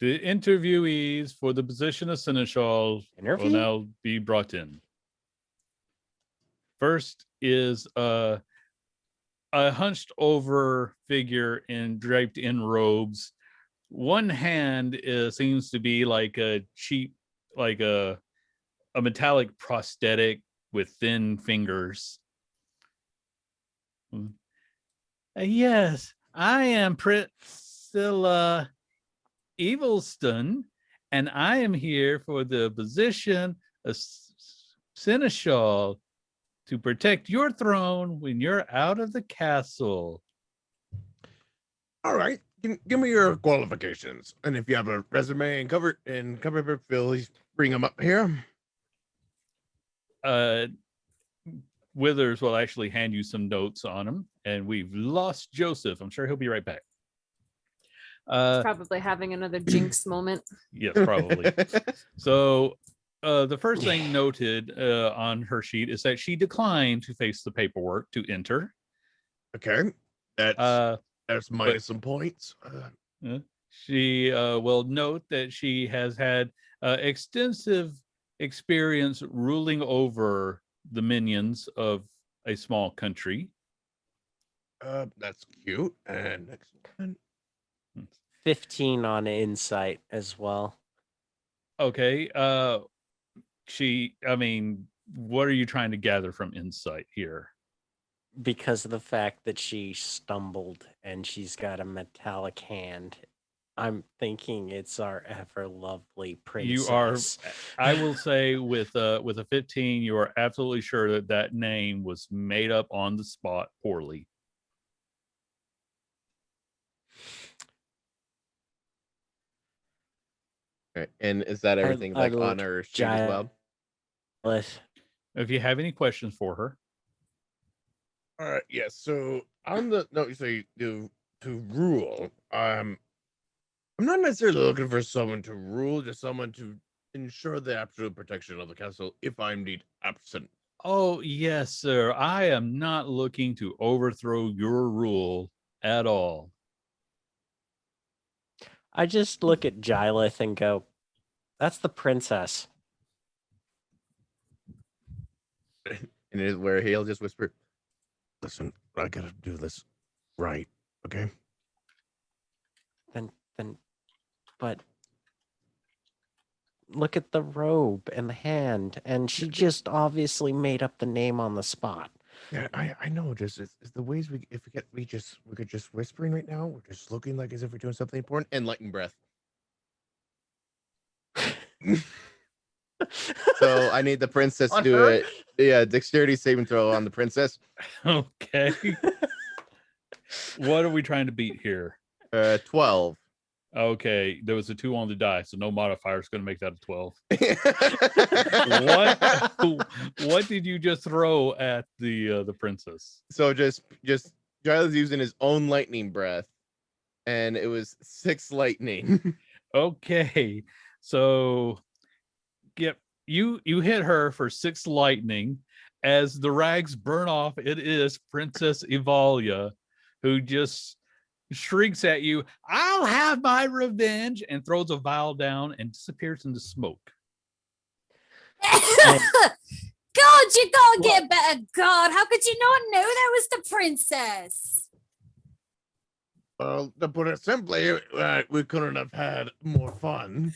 The interviewees for the position of Seneschal will Interview? now be brought in. First is a hunched over figure draped in robes. One hand seems to be like a cheap, like a metallic prosthetic with thin fingers. Yes, I am Priscilla Evelston, and I am here for the position of Seneschal to protect your throne when you're out of the castle. All right. Give me your qualifications. And if you have a resume and cover please bring them up here. Withers will actually hand you some notes on him, and we've lost Joseph. I'm sure he'll be right back. Probably having another jinx moment. Yes, probably. So the first thing noted on her sheet is that she declined to face the paperwork to enter. Okay. That's minus some points. She will note that she has had extensive experience ruling over the minions of a small country. That's cute. And next one. 15 on insight as well. Okay. What are you trying to gather from insight here? Because of the fact that she stumbled and she's got a metallic hand, I'm thinking it's our ever lovely princess. I will say with a 15, you are absolutely sure that name was made up on the spot poorly. Right. And is that everything I like on look her sheet as well? If you have any questions for her, All right. Yes. So on the no, you say to rule. I'm not necessarily looking for someone to rule, just someone to ensure the absolute protection of the castle if I'm indeed absent. oh yes, sir. I am not looking to overthrow your rule at all. I just look at Jylith and go, "That's the princess." And it is where he'll just whisper, "Listen, I gotta do this right, okay?" Then, but look at the robe and the hand, and she just obviously made up the name on the spot. Yeah, I know. Just it's the ways we if we could just whispering right now. We're just looking like as if we're doing something important and lighten breath. So I need the princess to On do her? it. Yeah, dexterity saving throw on the princess. Okay. What are we trying to beat here? 12. Okay, there was a 2 on the die, so no modifier is going to make that a 12. What did you just throw at the princess? So just Giles using his own lightning breath, and it was 6 lightning. Okay, so yep, you hit her for 6 lightning. As the rags burn off, it is Princess Evalia who just shrieks at you, "I'll have my revenge," and throws a vial down and disappears into smoke. God, you gotta get better. God, how could you not know that was the princess? Well, to put it simply, we couldn't have had more fun.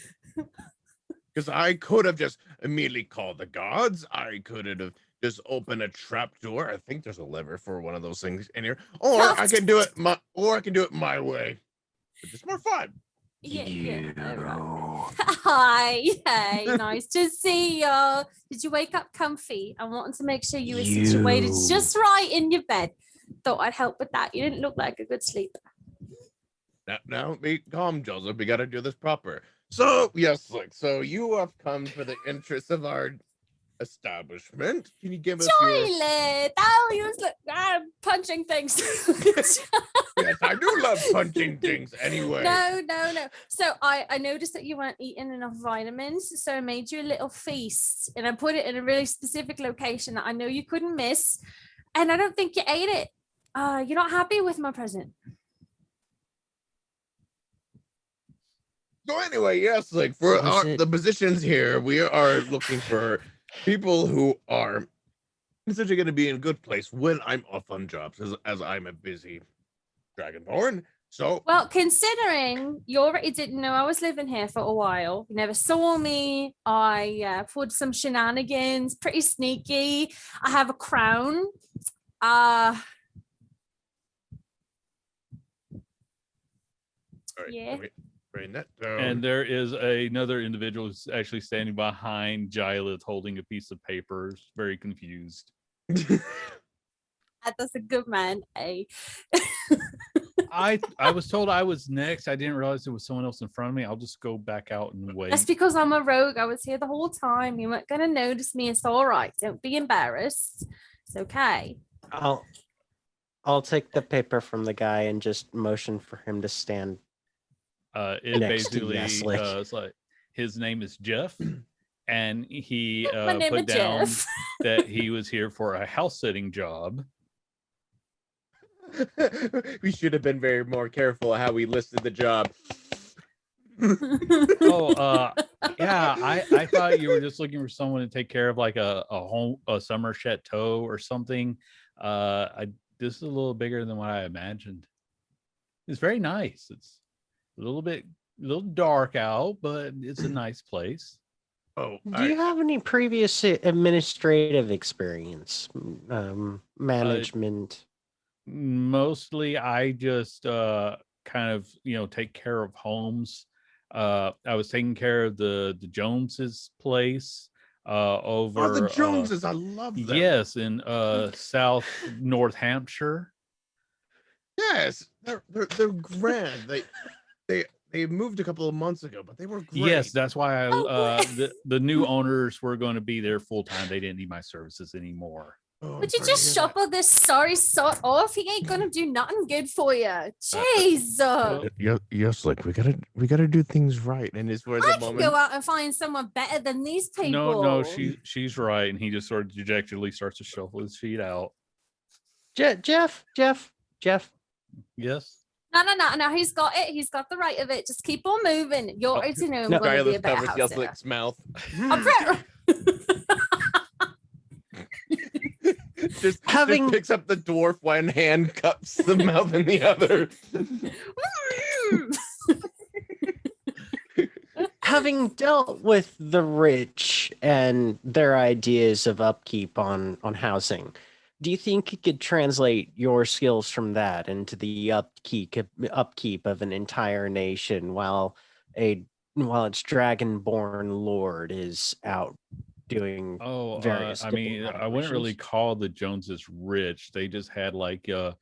Because I could have just immediately called the gods. I could have just opened a trap door. I think there's a lever for one of those things in here. Or I can do it my way. It's just more fun. Yeah. Hi, hey, nice to see you. Did you wake up comfy? I wanted to make sure you were situated just right in your bed. Thought I'd help with that. You didn't look like a good sleeper. Now be calm, Joseph. We got to do this proper. So, yes, look, so you have come for the interests of our establishment. Can you give us your... Toilet! Oh, you was punching things. Yes, I do love punching things anyway. No. So I noticed that you weren't eating enough vitamins, so I made you a little feast, and I put it in a really specific location that I know you couldn't miss, and I don't think you ate it. You're not happy with my present. So anyway, yes, like for the positions here, we are looking for people who are essentially going to be in a good place when I'm off on jobs, as I'm a busy dragonborn. So, well, considering you already didn't know I was living here for a while, you never saw me. I pulled some shenanigans, pretty sneaky. I have a crown. Yeah. That down. And there is another individual who's actually standing behind Gileth holding a piece of paper, very confused. That's a good man, eh? I was told I was next. I didn't realize there was someone else in front of me. I'll just go back out and wait. That's because I'm a rogue. I was here the whole time. You weren't gonna notice me. It's all right. Don't be embarrassed. It's okay. I'll take the paper from the guy and just motion for him to stand. It Next to basically Yeslik. it's like his name is Jeff, and he My name put is down Jeff. that he was here for a house sitting job. We should have been very more careful how we listed the job. Oh, yeah. I thought you were just looking for someone to take care of like a summer chateau or something. This is a little bigger than what I imagined. It's very nice. It's a little dark out, but it's a nice place. Oh, Do you have any previous administrative experience? Management? Mostly I just kind of take care of homes. I was taking care of the Joneses place over the Joneses. I love them. Yes, in South North Hampshire. Yes, they're grand. They moved a couple of months ago, but they were great. Yes, that's why Oh, the new owners were going to be there full time. They didn't need my services anymore. Oh, I'm would you sorry to just hear that. shuffle this sorry sort off? He ain't gonna do nothing good for you. Jeez. Yes, like we gotta do things right, and it's where the I can moment. go out and find someone better than these people. No, she's right, and he just sort of dejectedly starts to shuffle his feet out. Jeff. Yes. No. He's got it. He's got the right of it. Just keep on moving. You already know I'm No. gonna be a Silas better covers house sitter. Yeslik's mouth. I'm pre- just Having- picks up the dwarf one hand, cups the mouth in the other. Having dealt with the rich and their ideas of upkeep on housing, do you think you could translate your skills from that into the upkeep of an entire nation while its dragonborn lord is out doing various I mean, diplomatic I wouldn't really missions? call the Joneses rich. They just had like a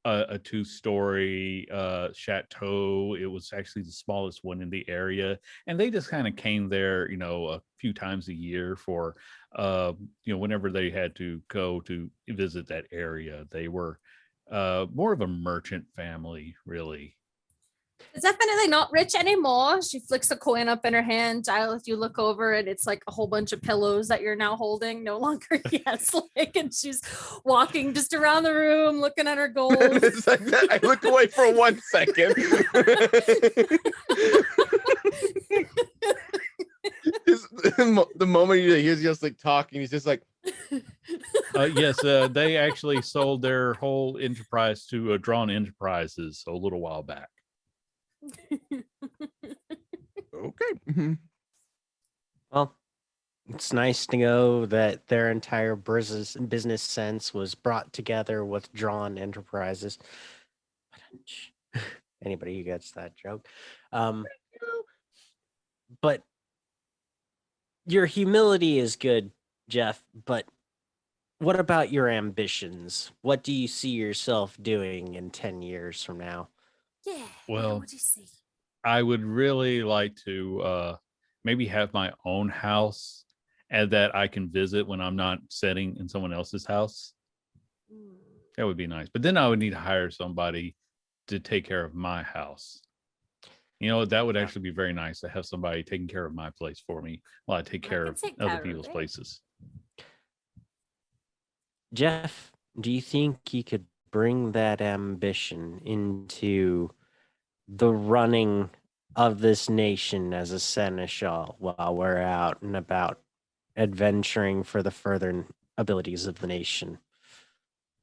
2-story chateau. It was actually the smallest one in the area, and they just kind of came there, a few times a year for, whenever they had to go to visit that area. They were more of a merchant family, really. It's definitely not rich anymore. She flicks a coin up in her hand. Giles, you look over and it's like a whole bunch of pillows that you're now holding. No longer Yeslik, and she's walking just around the room looking at her gold. It's like that. I look away for 1 second. The moment he hears Yeslik talking, he's just like, Yes, they actually sold their whole enterprise to Drawn Enterprises a little while back. okay. Well, it's nice to know that their entire business sense was brought together with Drawn Enterprises. Anybody who gets that joke. But your humility is good, Jeff, but what about your ambitions? What do you see yourself doing in 10 years from now? Yeah. Well, What do you see? I would really like to maybe have my own house and that I can visit when I'm not sitting in someone else's house. That would be nice. But then I would need to hire somebody to take care of my house. That would actually be very nice to have somebody taking care of my place for me while I take care of other people's places. Jeff, do you think you could bring that ambition into the running of this nation as a seneschal while we're out and about adventuring for the further abilities of the nation?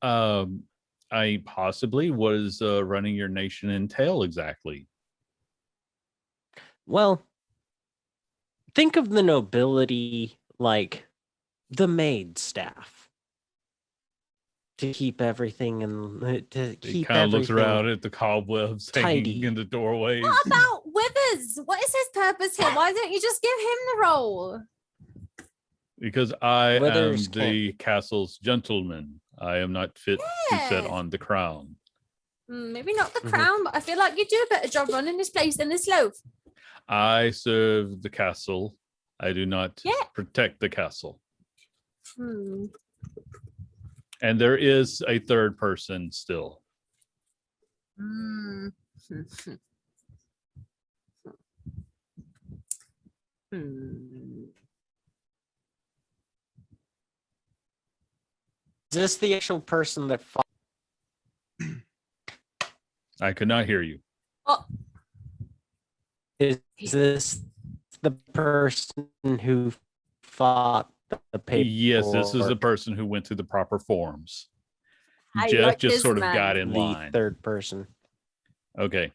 I possibly was running your nation entail exactly. Well, think of the nobility like the maid staff to keep everything and to He keep kind of looks everything around at the cobwebs hanging tidy. in the doorways. What about Withers? What is his purpose here? Why don't you just give him the role? Because I Withers am the castle's gentleman. I am not fit to sit Yes. on the crown. Maybe not the Mhm. crown, but I feel like you do a better job running this place than this loaf. I serve the castle. I do not Yeah. protect the castle. Hmm. And there is a third person still. Hmm. Hmm. Is this the actual person that fought? I could not hear you. Oh, Is this the person who fought the paper? Yes, this is the person who went through the proper forms. I Jeff like just this sort of man. got in The line. third person. Okay.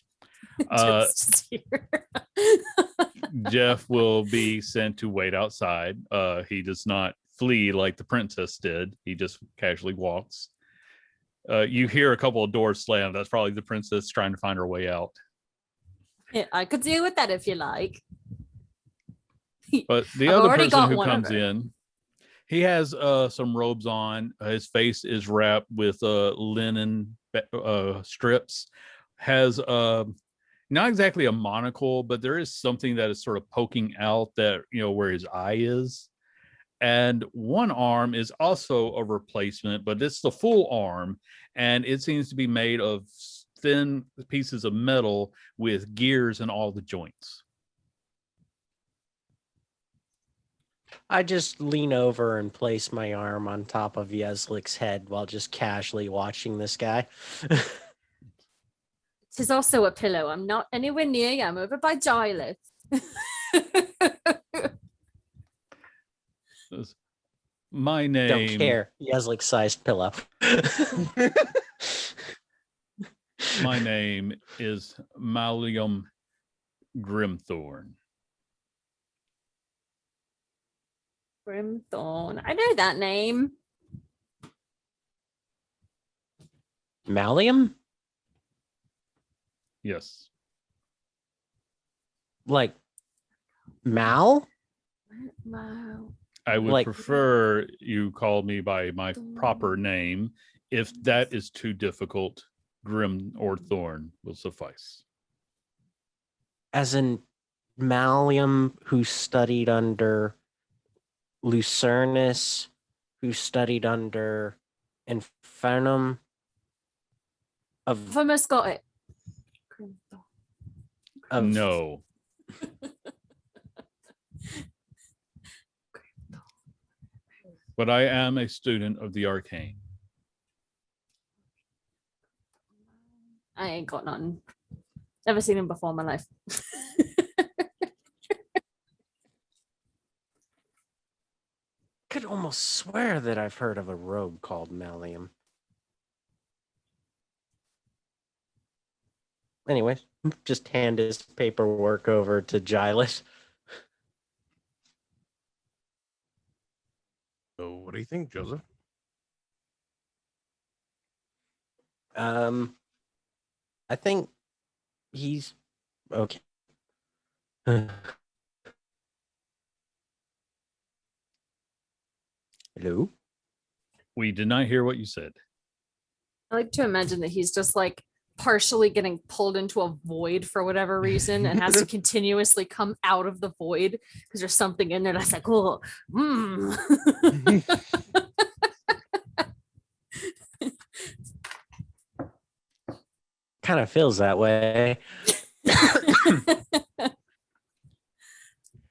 just here. Jeff will be sent to wait outside. He does not flee like the princess did. He just casually walks. You hear a couple of doors slam. That's probably the princess trying to find her way out. Yeah, I could deal with that if you like. But the I've other already person got who one of comes her. in, he has some robes on. His face is wrapped with linen strips. Has not exactly a monocle, but there is something that is sort of poking out that, where his eye is. And one arm is also a replacement, but it's the full arm, and it seems to be made of thin pieces of metal with gears in all the joints. I just lean over and place my arm on top of Yeslik's head while just casually watching this guy. Tis also a pillow. I'm not anywhere near you. I'm over by Giles. My Don't name, care. Yeslik-sized pillow. my name is Mallium Grimthorn. Grimthorn. I know that name. Mallium? Yes. Like Mal? Wow. I would Like- prefer you call me by my proper name. If that is too difficult, Grim or Thorn will suffice. As in Mallium, who studied under Lucernus, who studied under Infernum I've of almost got it. No. But I am a student of the arcane. I ain't got none. Never seen him before in my life. could almost swear that I've heard of a rogue called Mallium. Anyways, just hand his paperwork over to Giles. So what do you think, Joseph? I think he's okay. Hello? We did not hear what you said. I like to imagine that he's just like partially getting pulled into a void for whatever reason and has to continuously come out of the void because there's something in there that's like, oh, Kind of feels that way.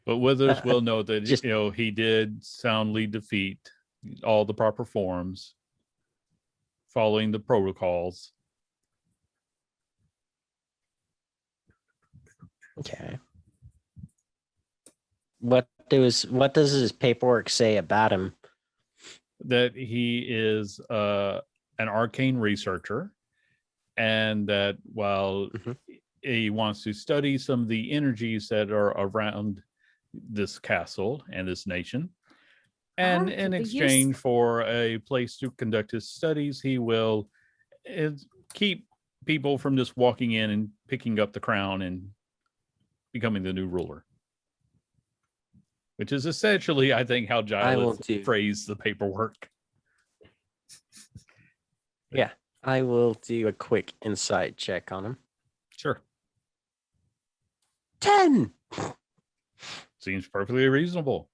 But Withers will know that just- he did soundly defeat all the proper forms, following the protocols. Okay. What does his paperwork say about him? That he is an arcane researcher, and that while Mhm. he wants to study some of the energies that are around this castle and this nation, and could in be exchange for a place to conduct his studies, he will keep people from just walking in and picking up the crown and becoming the new ruler. Which is essentially, I think, how will Giles do. phrased the paperwork. Yeah, I will do a quick insight check on him. Sure. 10. Seems perfectly reasonable.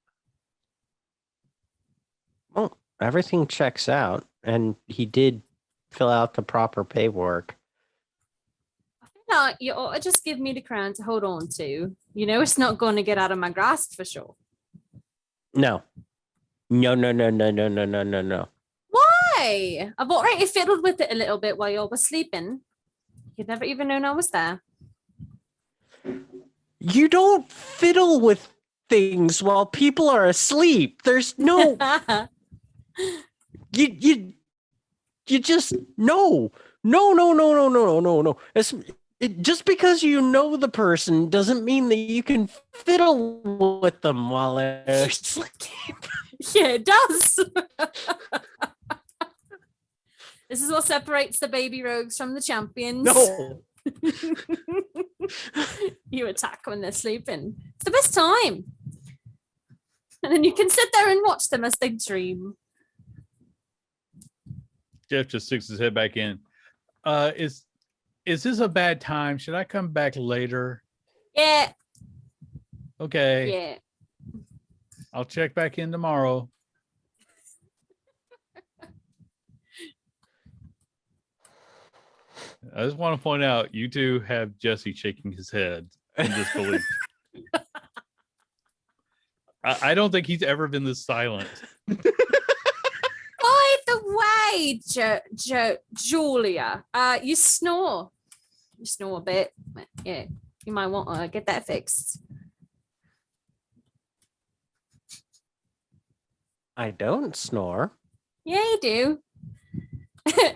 Well, everything checks out, and he did fill out the proper paperwork. No, you ought to just give me the crown to hold on to. You know, it's not going to get out of my grasp for sure. No. No. Why? I've already fiddled with it a little bit while you all were sleeping. You'd never even known I was there. You don't fiddle with things while people are asleep. There's no you just no. Just because you know the person doesn't mean that you can fiddle with them while they're asleep. Yeah, it does. This is what separates the baby rogues from the champions. No. You attack when they're sleeping. It's the best time. And then you can sit there and watch them as they dream. Jeff just sticks his head back in. Is Is this a bad time? Should I come back later? Yeah, Okay. yeah. I'll check back in tomorrow. I just want to point out you two have Jesse shaking his head in disbelief. I don't think he's ever been this silent. By the way, Julia, you snore. You snore a bit. Yeah, you might want to get that fixed. I don't snore. Yeah, you do.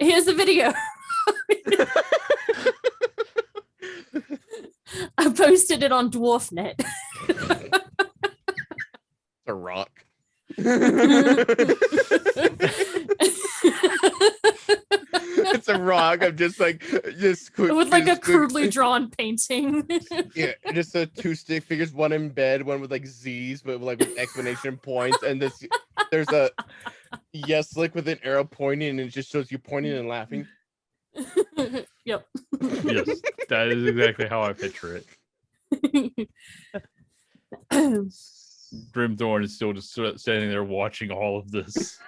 Here's the video. I posted it on Dwarfnet. It's a rock. It's a rock. I'm just like with like a crudely drawn painting. Yeah, just two stick figures, one in bed, one with like Z's, but like with exclamation points, and there's a Yeslik with an arrow pointing, and it just shows you pointing and laughing. Yep. Yes, that is exactly how I picture it. Grimthorn is still just standing there watching all of this.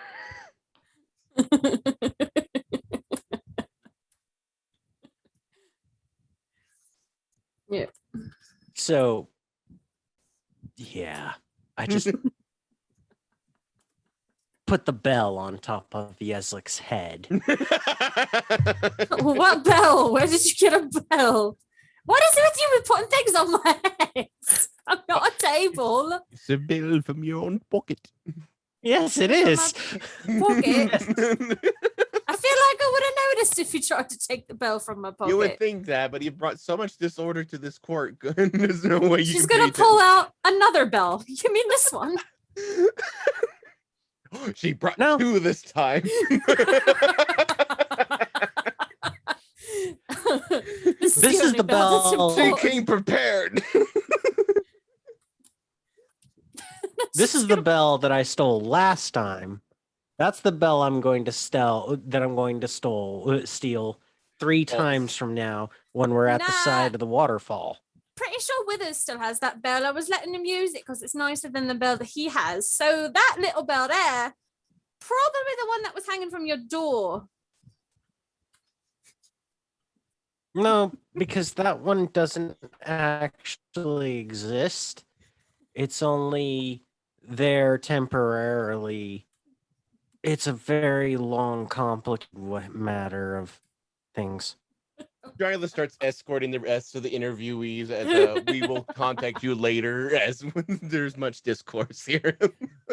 Yeah. So, yeah, I just put the bell on top of Yeslik's head. What bell? Where did you get a bell? What is it with you with putting things on my head? I'm not a table. It's a bill from your own pocket. Yes, it is. Pocket. I feel like I would have noticed if you tried to take the bell from my pocket. You would think that, but you brought so much disorder to this court. There's no way you She's can gonna pay pull out another bell. You mean this one? She brought No. two this time. This This is only the that's bell. She important. came prepared. This is the bell that I stole last time. That's the bell I'm going to steal. That I'm going to steal 3 times from now when we're at the Nah. side of the waterfall. Pretty sure Withers still has that bell. I was letting him use it because it's nicer than the bell that he has. So that little bell there, probably the one that was hanging from your door. No, because that one doesn't actually exist. It's only there temporarily. It's a very long, complicated matter of things. Dracula starts escorting the rest of the interviewees as we will contact you later as there's much discourse here.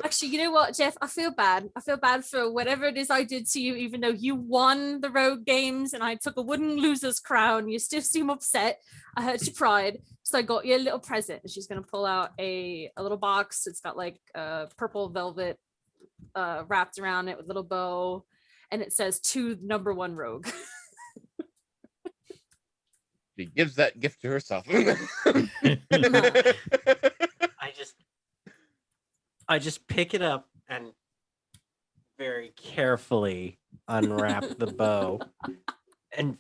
Actually, you know what, Jeff? I feel bad. I feel bad for whatever it is I did to you, even though you won the road games and I took a wooden loser's crown. You still seem upset. I hurt your pride. So I got you a little present. And she's going to pull out a little box. It's got like purple velvet wrapped around it with a little bow. And it says to number 1 rogue. She gives that gift to herself. I just pick it up and very carefully unwrap the bow and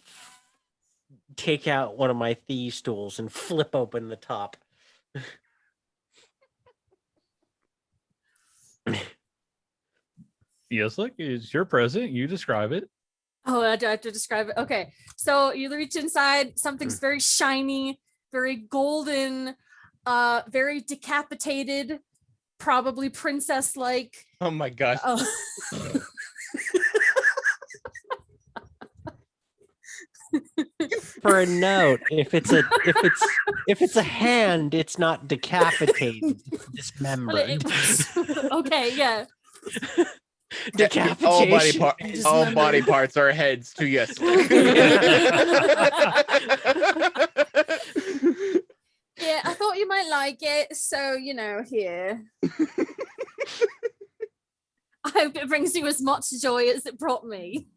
take out one of my thieves' tools and flip open the top. Yes, look, it's your present. You describe it. Oh, I do have to describe it. Okay. So you reach inside, something's very shiny, very golden, very decapitated, probably princess-like. Oh my gosh. For a note, if it's a hand, it's not decapitated, it's dismembered. Okay, yeah. Decapitation. All body parts are heads to yes. Yeah, I thought you might like it, so here. I hope it brings you as much joy as it brought me.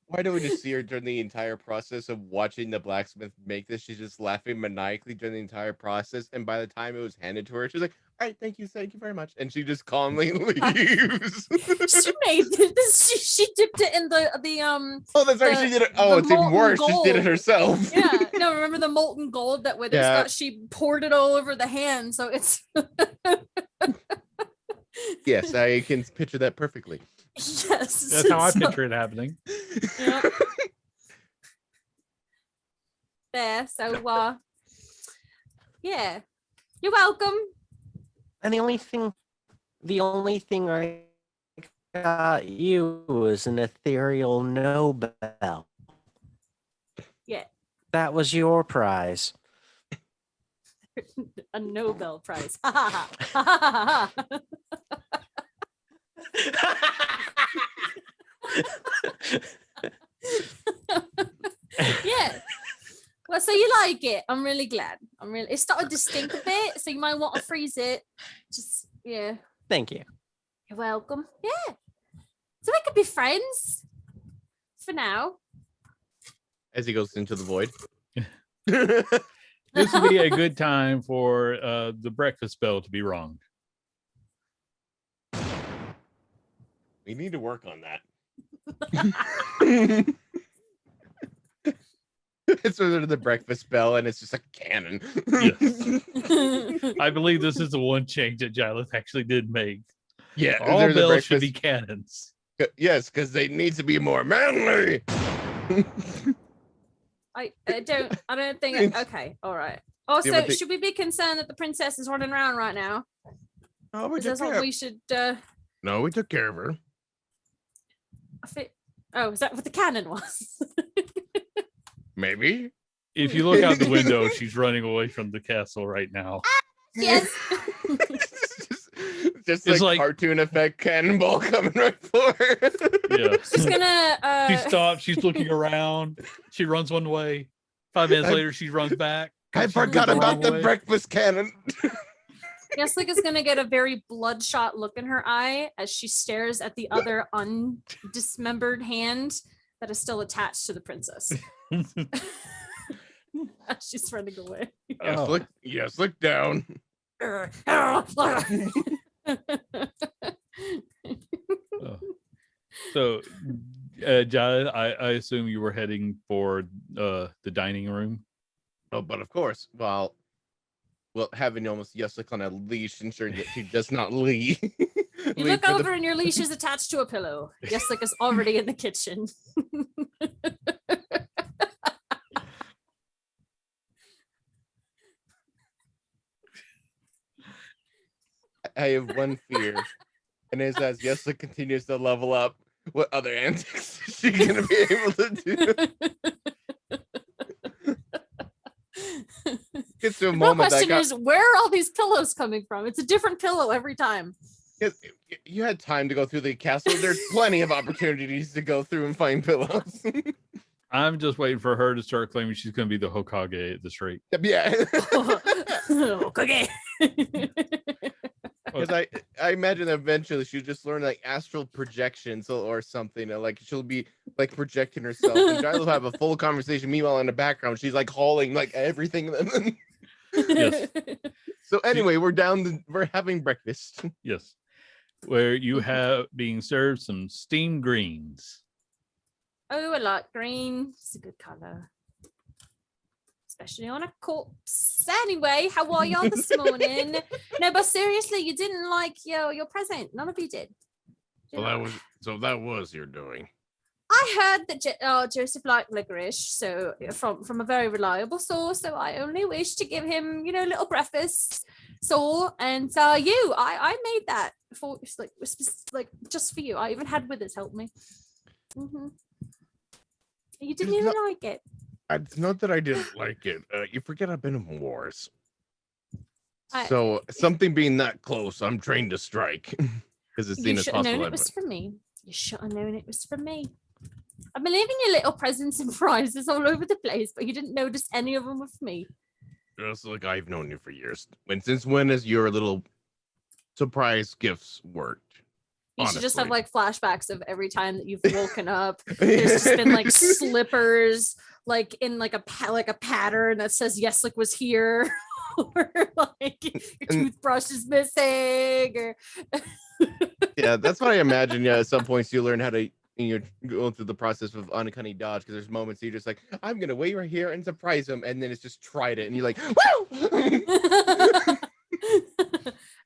Why don't we just see her during the entire process of watching the blacksmith make this? She's just laughing maniacally during the entire process, and by the time it was handed to her, she's like, right, thank you very much. And she just calmly leaves. She made this. She dipped it in the Oh, that's right. She did it. Oh, the it's even molten worse. She did it gold. herself. Yeah, no, remember the molten gold that Withers Yeah. got? She poured it all over the hand, so it's Yes, I can picture that perfectly. yes. That's how I so- picture it happening. Yep. There, so yeah, you're welcome. And the only thing I got you was an ethereal Nobel. Yeah. That was your prize. A Nobel Prize. Ha ha ha ha ha ha. Yeah. Well, so you like it. I'm really glad. It started to stink a bit, so you might want to freeze it. Just yeah. Thank you. You're welcome. Yeah. So we could be friends for now. As he goes into the void. This would be a good time for the breakfast bell to be rung. We need to work on that. It's sort of the breakfast bell, and it's just a cannon. Yes. I believe this is the one change that Gileth actually did make. Yeah, All there's a bells should be breakfast. cannons. Yes, because they need to be more manly. I don't think. Okay, all right. Also, but the- should we be concerned that the princess is running around right now? Oh, we Is that took care something of. we should? No, we took care of her. Oh, is that what the cannon was? Maybe. If you look out the window, she's running away from the castle right now. Yes. just It's like like- cartoon effect cannonball coming right for her. Yeah. She's gonna. She stops. She's looking around. She runs one way. 5 minutes I- later, she runs back. I She's forgot the about wrong the way. breakfast cannon. Yeslik is gonna get a very bloodshot look in her eye as she stares at the other undismembered hand that is still attached to the princess. She's running away. Oh. Yes, look down. Oh. So, Jai, I assume you were heading for the dining room. Oh, but of course, well, having almost Yeslik on a leash, ensuring that she does not leave. You look over and your leash is attached to a pillow. Yeslik is already in the kitchen. I have one fear, and it's as Yeslik continues to level up, what other antics is she gonna be able to do? Gets to a The real moment that question got, is, where are all these pillows coming from? It's a different pillow every time. you had time to go through the castle. There's plenty of opportunities to go through and find pillows. I'm just waiting for her to start claiming she's going to be the Hokage at this rate. Yeah. Okay. Because I imagine that eventually she'll just learn like astral projections or something. Like she'll be like projecting herself, and Jai will have a full conversation. Meanwhile, in the background, she's like hauling like everything. Yes. So anyway, we're having breakfast. Yes. Where you have being served some steamed greens. Oh, I like green. It's a good color. Especially on a corpse. Anyway, how are y'all this morning? No, but seriously, you didn't like your present. None of you did. Did not. That was your doing. I heard that Joseph liked licorice, so from a very reliable source. So I only wish to give him, a little breakfast. So and I made that for like just for you. I even had Withers help me. Mm-hmm. You didn't It's even not- like it. It's not that I didn't like it. You forget I've been in wars. I- So something being that close, I'm trained to strike. Because it's You seen as should have known possible. it was for me. You should have known it was for me. I've been leaving you little presents and prizes all over the place, but you didn't notice any of them were for me. Just like I've known you for years. Since when has your little surprise gifts worked? You should just have Honestly. like flashbacks of every time that you've woken up. There's just been like slippers, like in like a pattern that says Yeslik was here. or like your toothbrush is missing, or Yeah, that's what I imagine. Yeah, at some points you learn how to. You're going through the process of uncanny dodge because there's moments you're just like, I'm gonna wait right here and surprise him, and then it's just tried it, and you're like, woo!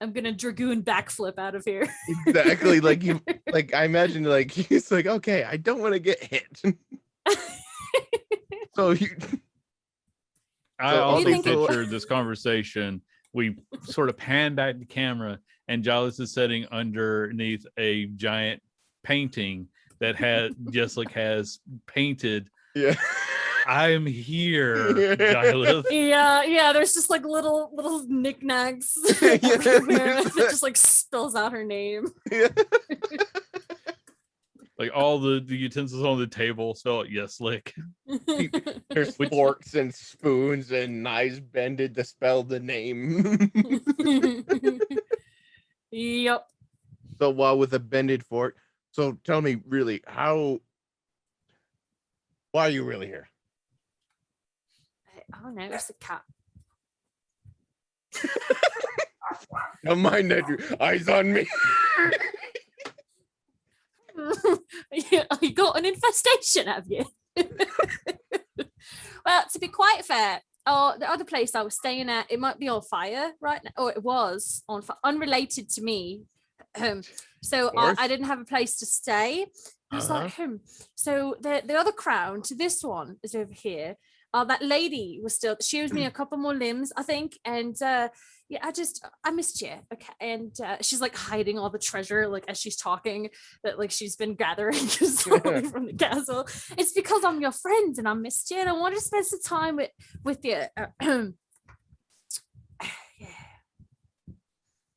I'm gonna dragoon backflip out of here. Exactly. Like you, like I imagine, like he's like, okay, I don't want to get hit. So you, I So also think- pictured this conversation. We sort of pan back the camera, and Giles is sitting underneath a giant painting that Yeslik has painted. yeah. I'm here, Giles. Yeah, there's just like little knickknacks Yeah. everywhere that just like spells out her name. Yeah. Like all the utensils on the table spell Yeslik. There's forks and spoons and knives bended to spell the name. Yep. So while with a bended fork, so tell me really why are you really here? Oh no, it's a cat. Don't mind that, eyes on me. You got an infestation, have you? Well, to be quite fair, the other place I was staying at, it might be on fire right now, or it was on fire, unrelated to me. So course. I didn't have a place to stay. I was like, So the other crown to this one is over here. That lady was still, she owes me a couple more limbs, I think. And yeah, I missed you. Okay. And she's like hiding all the treasure, like as she's talking, that like she's been gathering slowly from the castle. It's because I'm your friend and I missed you and I wanted to spend some time with you. Yeah.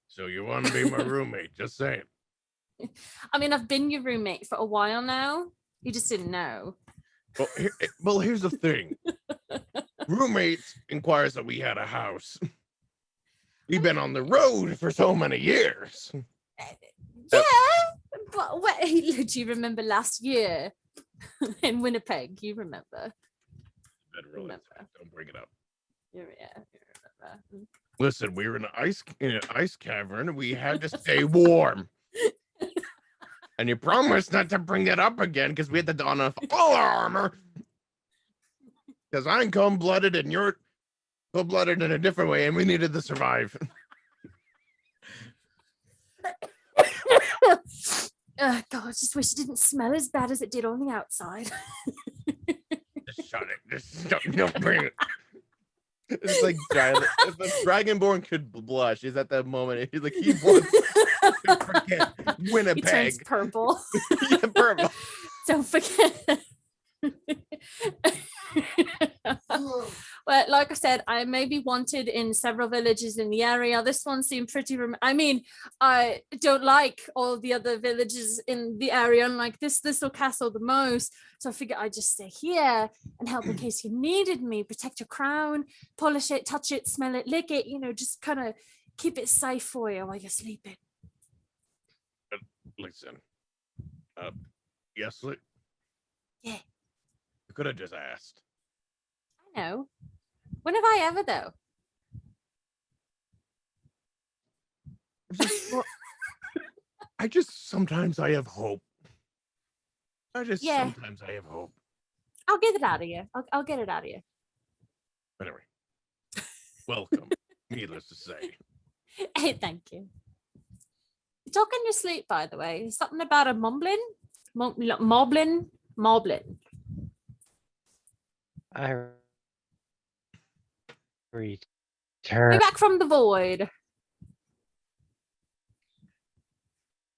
So you want to be my roommate? Just saying. I mean, I've been your roommate for a while now. You just didn't know. Well, here's the thing. Roommates inquires that we had a house. We've been on the road for so many years. Yeah, but what, do you remember last year in Winnipeg? You remember? Remember. Don't bring it up. Yeah, you remember. Listen, we were in an ice cavern. And we had to stay warm. And you promised not to bring that up again because we had to don off all our armor. Because I'm cold-blooded and you're cold-blooded in a different way, and we needed to survive. God, I just wish it didn't smell as bad as it did on the outside. Just shut it. Just don't bring it. It's like Giles. If a Dragonborn could blush, is at that moment. He's like, he wants to forget He Winnipeg. turns purple. Yeah, purple. Don't forget. Well, like I said, I may be wanted in several villages in the area. This one seemed pretty. I mean, I don't like all the other villages in the area, and like this little castle the most. So I figured I'd just stay here and help in case you needed me. Protect your crown, polish it, touch it, smell it, lick it. You know, just kind of keep it safe for you while you're sleeping. Listen, Yeslik. Yeah. You could have just asked. I know. When have I ever though? I just sometimes I have hope. Yeah. Sometimes I have hope. I'll get it out of you. I'll get it out of you. Anyway, welcome. Needless to say. Hey, thank you. You talk in your sleep, by the way. Something about a mumbling? Moblin? I Be return. back from the void. I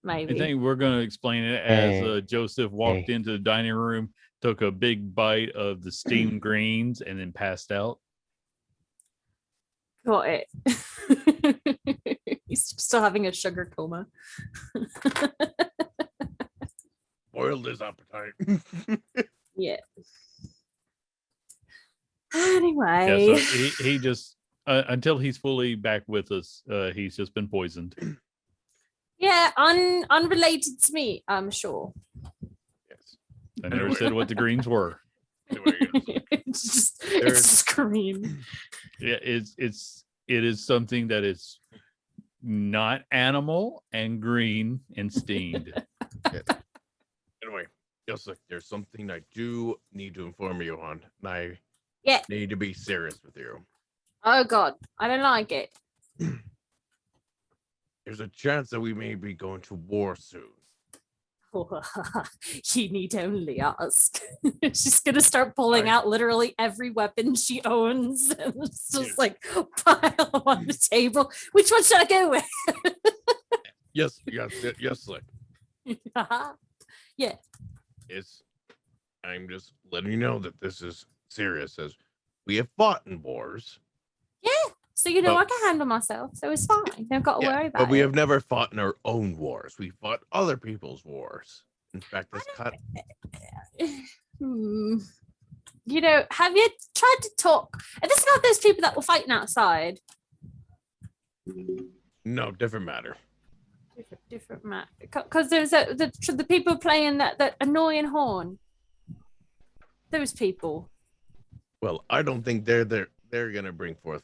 Maybe. think we're going to explain it as Joseph walked into the dining room, took a big bite of the steamed greens, and then passed out. Got it. He's still having a sugar coma. Boiled his appetite. Yeah. Yeah, Anyway. so he just until he's fully back with us, he's just been poisoned. Yeah, unrelated to me, I'm sure. Yes. I never said what the greens were. Anyway, yes. It's There's- just green. Yeah, it's it is something that is not animal and green and steamed. Anyway, just like there's something I do need to inform you on, and I Yeah. need to be serious with you. Oh God, I don't like it. There's a chance that we may be going to war soon. You need only ask. She's gonna start pulling out literally every weapon she owns, and it's just like pile them on the table. Which one should I go with? Yes, Slick. Yeah. I'm just letting you know that this is serious, as we have fought in wars. Yeah. So you know But- I can handle myself, so it's fine. Don't got to worry about but we it. have never fought in our own wars. We fought other people's wars. In fact, this cut. Hmm. You know, have you tried to talk? And this is about those people that were fighting outside. No, different matter. Different map. Because there's the people playing that annoying horn. Those people. Well, I don't think they're gonna bring forth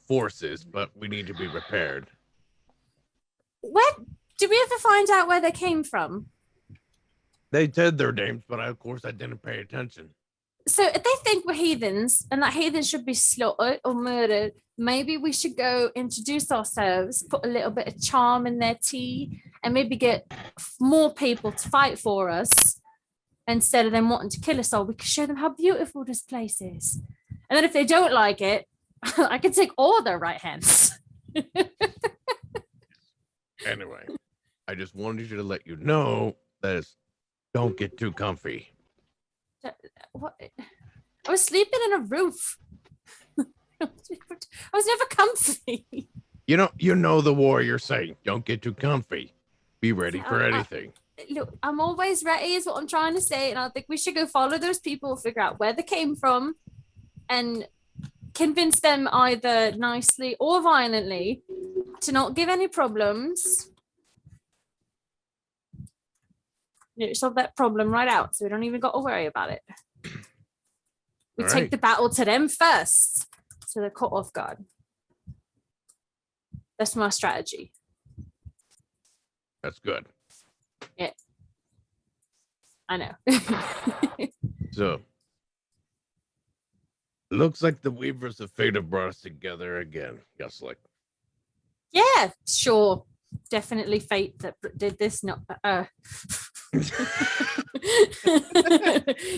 forces, but we need to be prepared. Where did we ever find out where they came from? They said their names, but of course I didn't pay attention. So if they think we're heathens and that heathens should be slaughtered or murdered, maybe we should go introduce ourselves, put a little bit of charm in their tea, and maybe get more people to fight for us instead of them wanting to kill us all. We could show them how beautiful this place is. And then if they don't like it, I can take all their right hands. Anyway, I just wanted to let you know that don't get too comfy. What? I was sleeping in a roof. I was never comfy. You know the warrior saying, don't get too comfy. Be ready for I- anything. Look, I'm always ready, is what I'm trying to say. And I think we should go follow those people, figure out where they came from, and convince them either nicely or violently to not give any problems. Solve that problem right out, so we don't even got to worry about it. We All take right. the battle to them first, so they're caught off guard. That's my strategy. That's good. I know. So, looks like the Weavers of Fate have brought us together again. Yeslik. Yeah, sure. Definitely fate that did this, not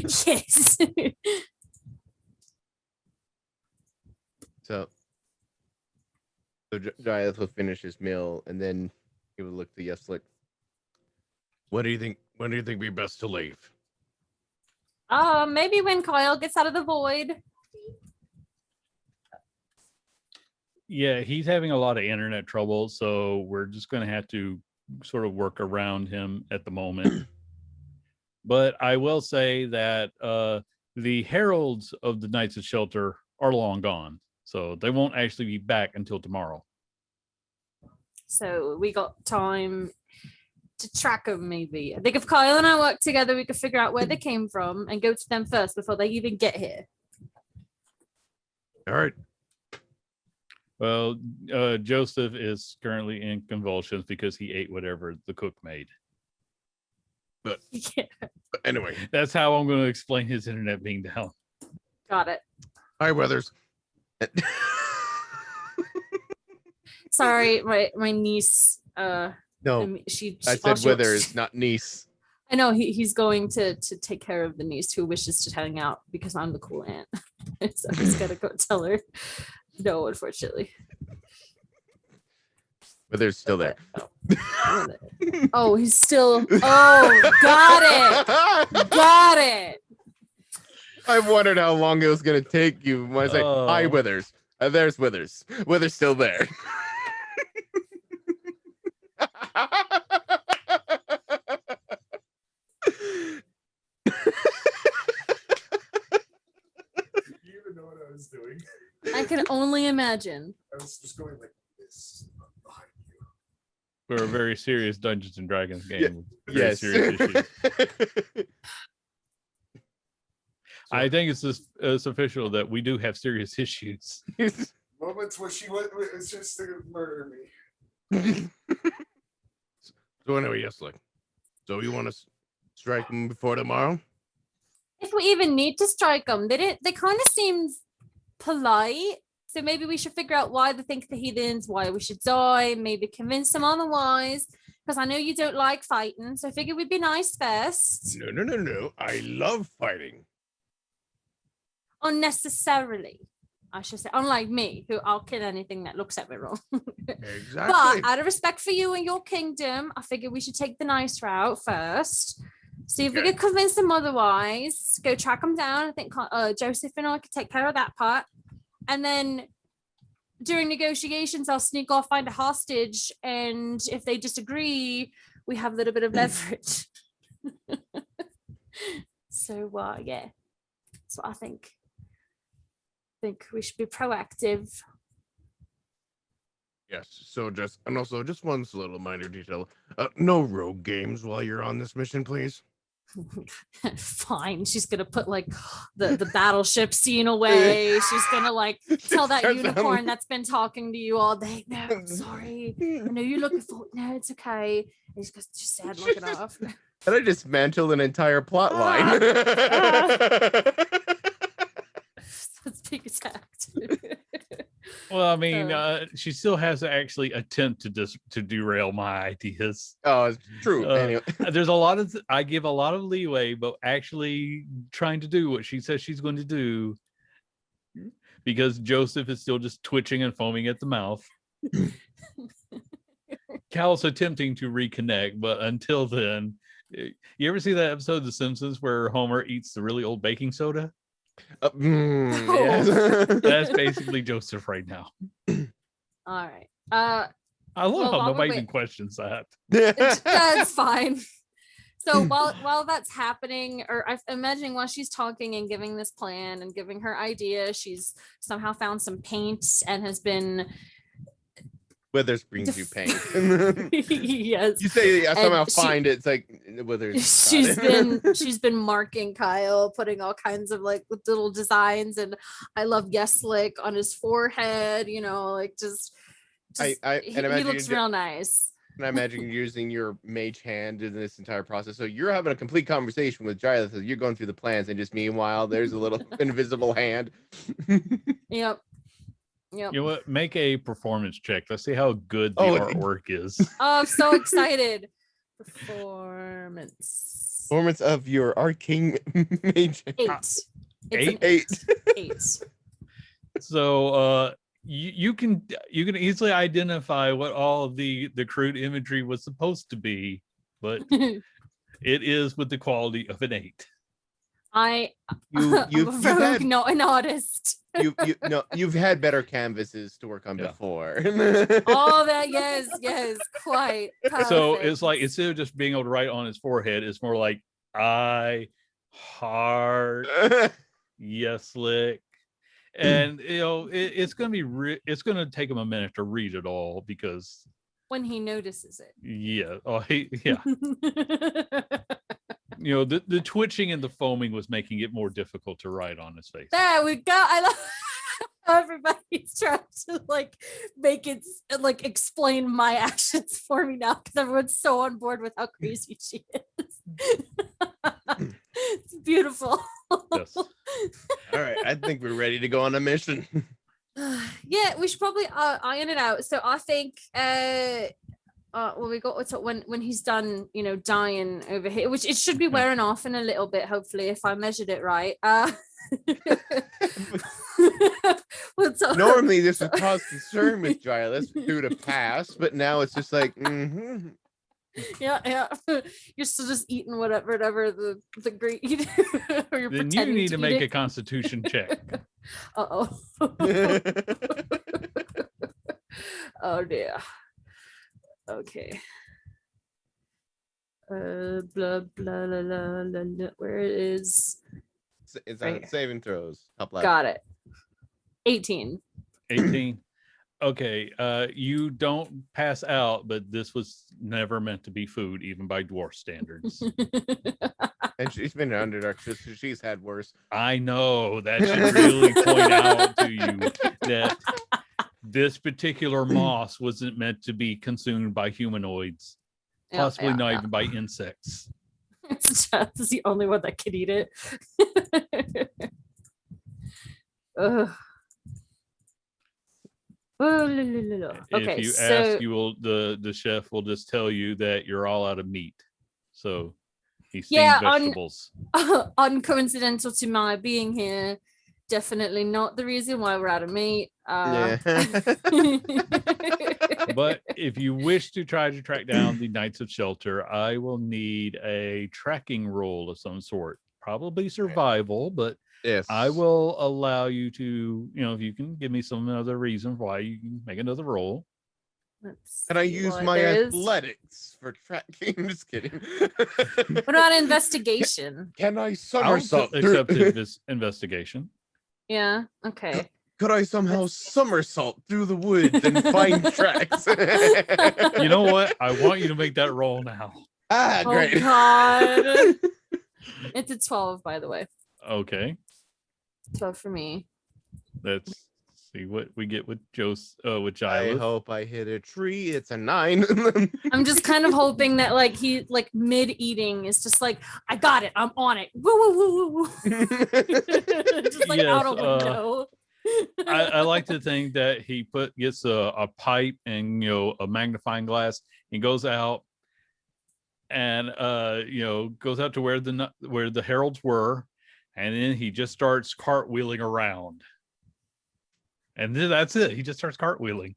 yes. So Giles will finish his meal, and then he will look to Yeslik. What do you think? When do you think we best to leave? Maybe when Kyle gets out of the void. Yeah, he's having a lot of internet trouble, so we're just going to have to sort of work around him at the moment. But I will say that the heralds of the Knights of Shelter are long gone, so they won't actually be back until tomorrow. So we got time to track them, maybe. I think if Kyle and I work together, we could figure out where they came from and go to them first before they even get here. All right. Well, Joseph is currently in convulsions because he ate whatever the cook made. Yeah, But anyway, That's how I'm going to explain his internet being down. got it. hi, Weathers. Sorry, my niece. No, She. I said Withers, not niece. I know he's going to take care of the niece who wishes to hang out because I'm the cool aunt. So he's gotta go tell her. No, unfortunately. Withers still there. Oh, he's still. Oh, got it. Got it. I wondered how long it was gonna take you when I say hi, Oh. Withers. There's Withers. Withers still there. You even know what I was doing? I can only imagine. I was just going like this behind you. We're a very serious Dungeons and Dragons game. Yeah, with very Yes. serious issues. I think it's official that we do have serious issues. moments where she was just to murder me. So anyway, Yeslik. So you want to strike him before tomorrow? If we even need to strike them, they kind of seemed polite. So maybe we should figure out why they think the heathens, why we should die, maybe convince them otherwise. Because I know you don't like fighting, so I figured we'd be nice first. No. I love fighting. Unnecessarily, I should say. Unlike me, who I'll kill anything that looks at me wrong. Exactly. But out of respect for you and your kingdom, I figured we should take the nice route first. See if we Okay. can convince them otherwise. Go track them down. I think Joseph and I could take care of that part. And then during negotiations, I'll sneak off, find a hostage, and if they disagree, we have a little bit of leverage. So yeah, that's what I think. I think we should be proactive. Yes. So just one little minor detail. No rogue games while you're on this mission, please. Fine. She's gonna put like the battleship scene away. She's gonna like tell that Starts unicorn on- that's been talking to you all day. No, I'm sorry. I know you're looking for. No, it's okay. And she's just sad looking off. And I dismantled an entire plot line. That's being attacked. Well, I mean, she still has to actually attempt to derail my ideas. Oh, it's true. Anyway. There's a lot of I give a lot of leeway, but actually trying to do what she says she's going to do, because Joseph is still just twitching and foaming at the mouth. Cal's attempting to reconnect, but until then, you ever see that episode of The Simpsons where Homer eats the really old baking soda? Yes. That's basically Joseph right now. All right. I love Well, how while nobody we're even questions that. That's fine. So while that's happening, or I'm imagining while she's talking and giving this plan and giving her idea, she's somehow found some paint and has been Withers brings you pain. yes. You say I somehow And she- find it. It's like Withers. She's been marking Kyle, putting all kinds of like little designs, and I love Yeslik on his forehead. You know, like just I he imagine looks you real nice. And I imagine you're using your mage hand in this entire process. So you're having a complete conversation with Giles as you're going through the plans, and just meanwhile, there's a little invisible hand. Yep. Yep. You know what? Make a performance check. Let's see how good the Oh, artwork is. Oh, I'm so excited. Performance. Performance of your arcane mage. hand. 8. It's an Eight? 8. So you can easily identify what all of the crude imagery was supposed to be, but it is with the quality of an 8. I'm You've a rogue, had no, an artist. you've had better canvases to work on Yeah. before. Oh, that yes, quite. So perfect. it's like instead of just being able to write on his forehead, it's more like I heart Yeslik. And it's gonna be it's gonna take him a minute to read it all because when he notices it. yeah, the twitching and the foaming was making it more difficult to write on his face. There we go. I love how everybody's trying to like make it like explain my actions for me now because everyone's so on board with how crazy she is. It's beautiful. Yes. All right, I think we're ready to go on a mission. Yeah, we should probably iron it out. So I think well, we got to when he's done, dying over here, which it should be wearing off in a little bit, hopefully, if I measured it right. Normally, this would cause concern with Giles due to past, but now it's just like, yeah. You're still just eating whatever the great or you're Then you pretending need to eat make a it. constitution check. Uh-oh. Oh dear. Okay. Blah blah blah blah, blah. Where it is? it's on Right. saving throws. Top left. Got it. 18. 18. Okay, you don't pass out, but this was never meant to be food, even by dwarf standards. And she's been in Underdark, so she's had worse. I know that should really point out to you that this particular moss wasn't meant to be consumed by humanoids, possibly not even by insects. This is the only one that can eat it. Ugh. Okay, If you so ask, you will the chef will just tell you that you're all out of meat. So he's seen Yeah, vegetables. uncoincidental to my being here. Definitely not the reason why we're out of meat. But if you wish to try to track down the Knights of Shelter, I will need a tracking roll of some sort. Probably survival, but Yes. I will allow you to, if you can give me some other reason why you can make another roll. Can I use my athletics for tracking? I'm just kidding. What about investigation? Can I I'll somersault? accept this investigation. Yeah. Okay. Could I somehow somersault through the woods and find tracks? You know what? I want you to make that roll now. Ah, great. Oh God. It's a 12, by the way. Okay. 12 for me. Let's see what we get with with I Giles. hope I hit a tree. It's a 9. I'm just kind of hoping that he mid eating is just like, I got it. I'm on it. Woo woo woo woo woo. Just Yes, out a window. I like to think that he gets a pipe and a magnifying glass. He goes out and goes out to where the heralds were, and then he just starts cartwheeling around. And then that's it. He just starts cartwheeling.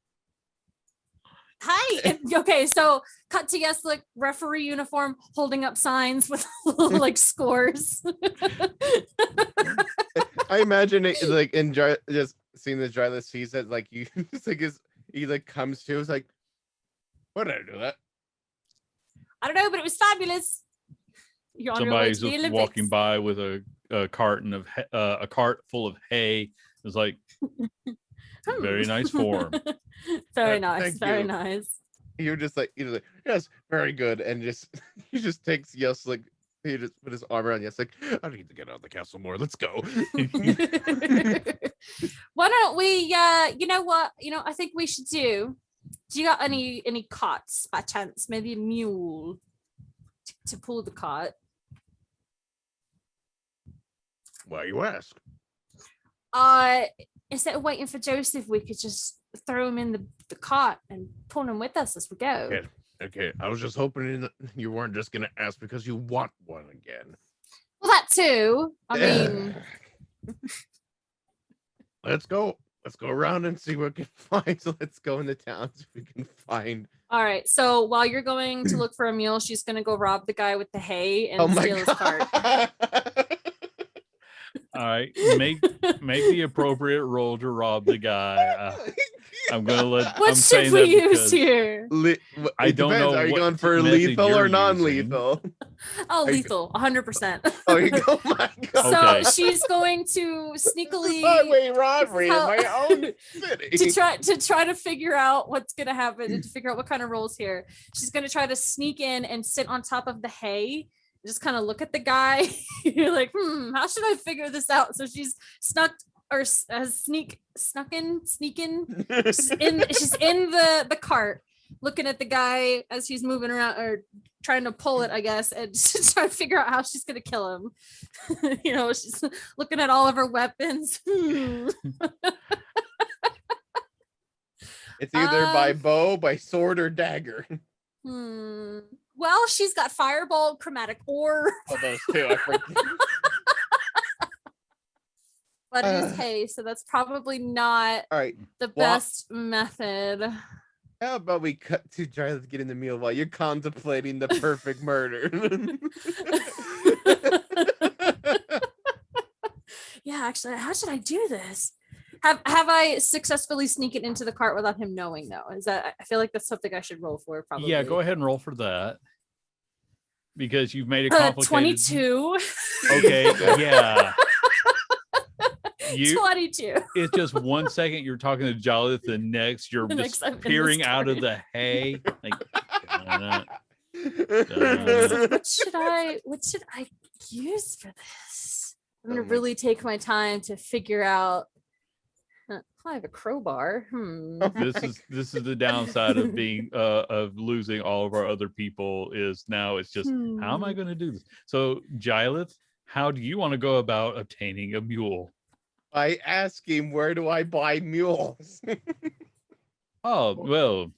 Hi. Okay, so cut to Yeslik, referee uniform, holding up signs with little scores. I imagine it in just seeing the Giles sees that you it's he comes to, it's like, what did I do that? I don't know, but it was fabulous. You're on your way Somebody's to the just Olympics. walking by with a cart full of hay. It's like, very nice form. Very nice. Thank Very you. nice. You're just like, yes, very good, and he just takes Yeslik. He just put his arm around Yeslik. I need to get out of the castle more. Let's go. Why don't we you know what? I think we should do you got any carts by chance? Maybe a mule to pull the cart. Why you ask? Instead of waiting for Joseph, we could just throw him in the cart and pull him with us as we go. Okay. I was just hoping you weren't just gonna ask because you want one again. Well, that too. I mean, let's go around and see what we can find. So let's go in the towns we can find. all right. So while you're going to look for a mule, she's gonna go rob the guy with the hay and steal his cart. All right, make the appropriate roll to rob the guy. I'm gonna let. What I'm should saying we that use because here? I don't know Are you what going for method lethal you're or using. non-lethal? Oh, Are you- lethal, 100%. Oh, oh my god! So Okay. she's going to sneakily Highway robbery in how- my own city. to try to figure out what's gonna happen and to figure out what kind of roles here. She's gonna try to sneak in and sit on top of the hay. Just kind of look at the guy. You're like, how should I figure this out? So she's snuck in. She's in the cart, looking at the guy as he's moving around or trying to pull it, I guess, and just trying to figure out how she's gonna kill him. She's looking at all of her weapons. It's either by bow, by sword, or dagger. Well, she's got fireball, chromatic orb. Oh, those two. I forget. But it is hay, so that's probably not All right. the best method. How about we cut to Giles getting the meal while you're contemplating the perfect murder? Yeah, actually, how should I do this? Have I successfully sneaked it into the cart without him knowing though? I feel like that's something I should roll for probably. Yeah, go ahead and roll for that because you've made it complicated. 22. Okay, yeah. 22. It's just 1 second you're talking to Jolly, the next you're The just next I'm in peering this out of cart. the hay. Like, What should I use for this? I'm gonna Oh my- really take my time to figure out. I have a crowbar. This is the downside of being of losing all of our other people is now it's just how am I going to do this? So Gilith, how do you want to go about obtaining a mule? I ask him, where do I buy mules? Oh, well,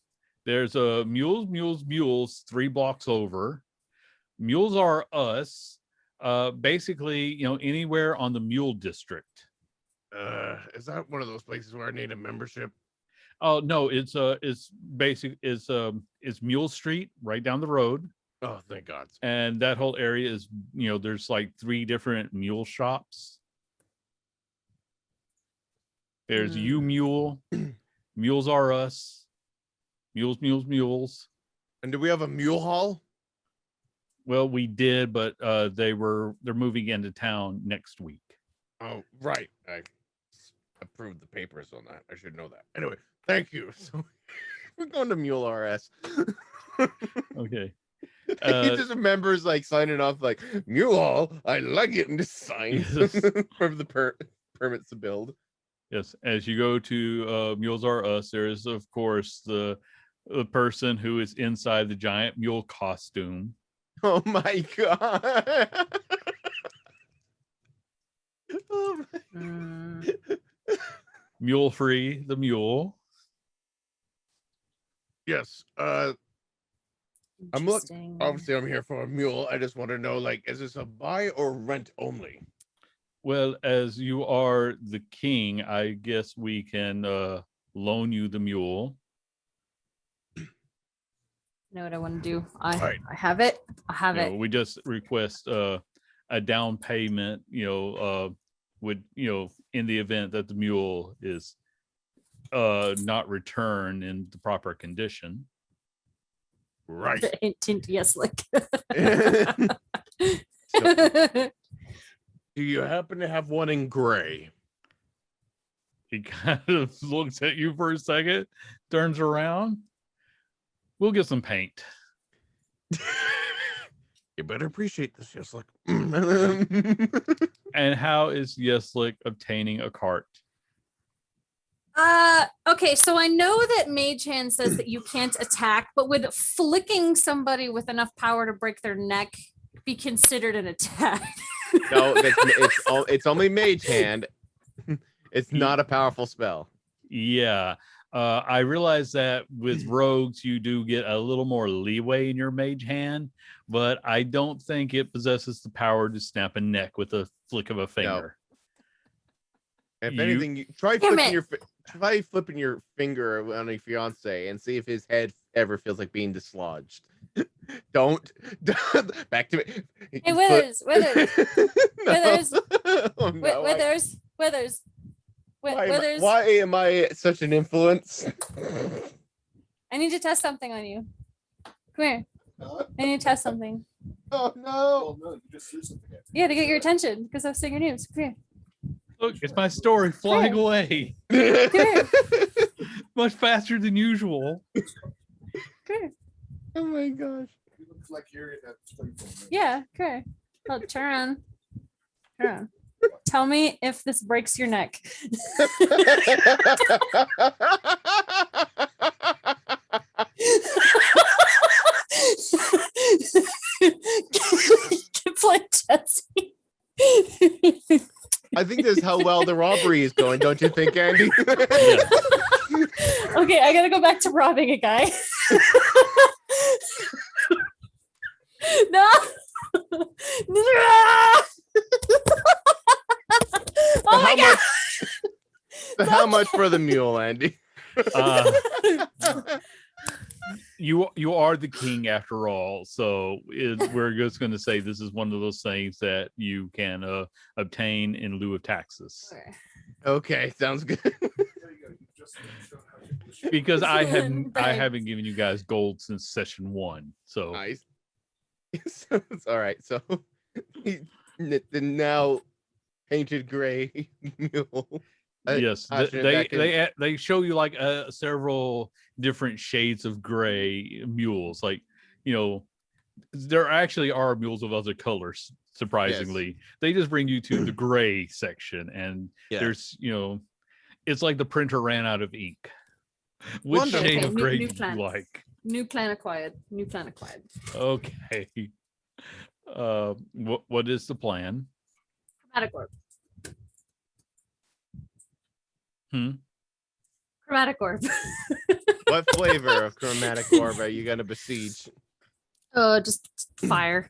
there's a mules 3 blocks over. Mules are us. Basically, anywhere on the mule district. Is that one of those places where I need a membership? Oh no, it's Mule Street right down the road. Oh, thank God. And that whole area is, there's like 3 different mule shops. There's You Mule, Mules Are Us, Mules. And do we have a mule hall? Well, we did, but they're moving into town next week. Oh, right. I approved the papers on that. I should know that. Anyway, thank you. So we're going to Mule RS. Okay. He just remembers like signing off like Mule Hall. I like it, and just signs from the permits to build. Yes, as you go to Mules Are Us, there is of course the person who is inside the giant mule costume. Oh my God. Oh my. Mule Free, the mule. Yes. Obviously I'm here for a mule. I just want to know, like, is this a buy or rent only? Well, as you are the king, I guess we can loan you the mule. Know what I want to do. I Right. I have it. I have it. We just request a down payment, would in the event that the mule is not returned in the proper condition. Right. Tint Yeslik. So, do you happen to have one in gray? He kind of looks at you for a second, turns around. We'll get some paint. You better appreciate this, Yeslik. And how is Yeslik obtaining a cart? Okay, so I know that Mage Hand says that you can't attack, but would flicking somebody with enough power to break their neck be considered an attack? No, it's only Mage Hand. It's not a powerful spell. Yeah. I realize that with rogues, you do get a little more leeway in your mage hand, but I don't think it possesses the power to snap a neck with a flick of a finger. If anything, try flipping your finger on a fiance and see if his head ever feels like being dislodged. Don't. Back to me. Hey, Withers. No. Oh, no, Withers. why am I such an influence? I need to test something on you. Come here. I need to test something. Oh no! Oh no, you just threw something at me. Yeah, to get your attention because I was saying your names. Come here. Look, it's my story flying away Come here. much faster than usual. Come here. Oh my gosh! You look like you're in that spring film. Yeah, come here. Oh, turn around. Turn around. Tell me if this breaks your neck. It's like Jesse. I think this is how well the robbery is going, don't you think, Andy? Yeah. Okay, I gotta go back to robbing a guy. No. Oh my god. How much for the mule, Andy? You are the king after all, so we're just going to say this is one of those things that you can obtain in lieu of taxes. Okay, sounds good. There you go. You just showed how you push it. Because I Thanks. haven't given you guys gold since session 1. So Nice. So, it's all right. So the now painted gray mule. yes, they show you like several different shades of gray mules. Like, there actually are mules of other colors. Surprisingly, they just bring you to the gray section, and Yeah. there's it's like the printer ran out of ink. Which Wonderful. shade Okay, of new gray do you plans. like? New plan acquired. New plan acquired. Okay. What is the plan? Chromatic orb. Hmm? Chromatic orb. What flavor of chromatic orb are you gonna besiege? Just fire.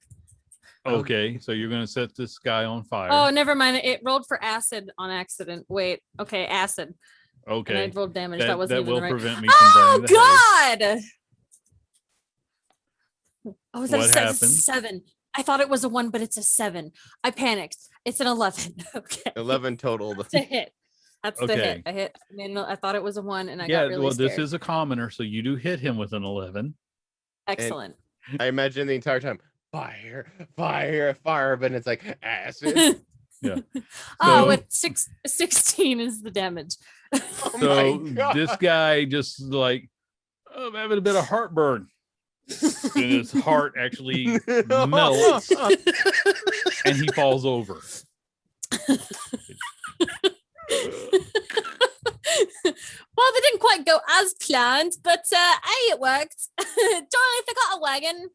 Okay, so you're gonna set this guy on fire. Oh, never mind. It rolled for acid on accident. Wait. Okay, acid. And Okay. I rolled damage. That, That, wasn't that even will the right. prevent me from burning the hay. Oh God! Oh, is that What It's a happened? 7? I thought it was a 1, but it's a 7. I panicked. It's an 11. Okay. 11 total. That's a hit. That's the Okay. hit. I hit. I mean, I thought it was a 1, and I Yeah, got really well, scared. this is a commoner, so you do hit him with an 11. Excellent. I imagine the entire time, fire, fire, fire, but it's like acid. Yeah. Oh, So- with 16 is the damage. Oh So my God. this guy just like, oh, I'm having a bit of heartburn. And his heart actually melts and he falls over. Well, they didn't quite go as planned, but hey, it worked. Darling, they got a wagon.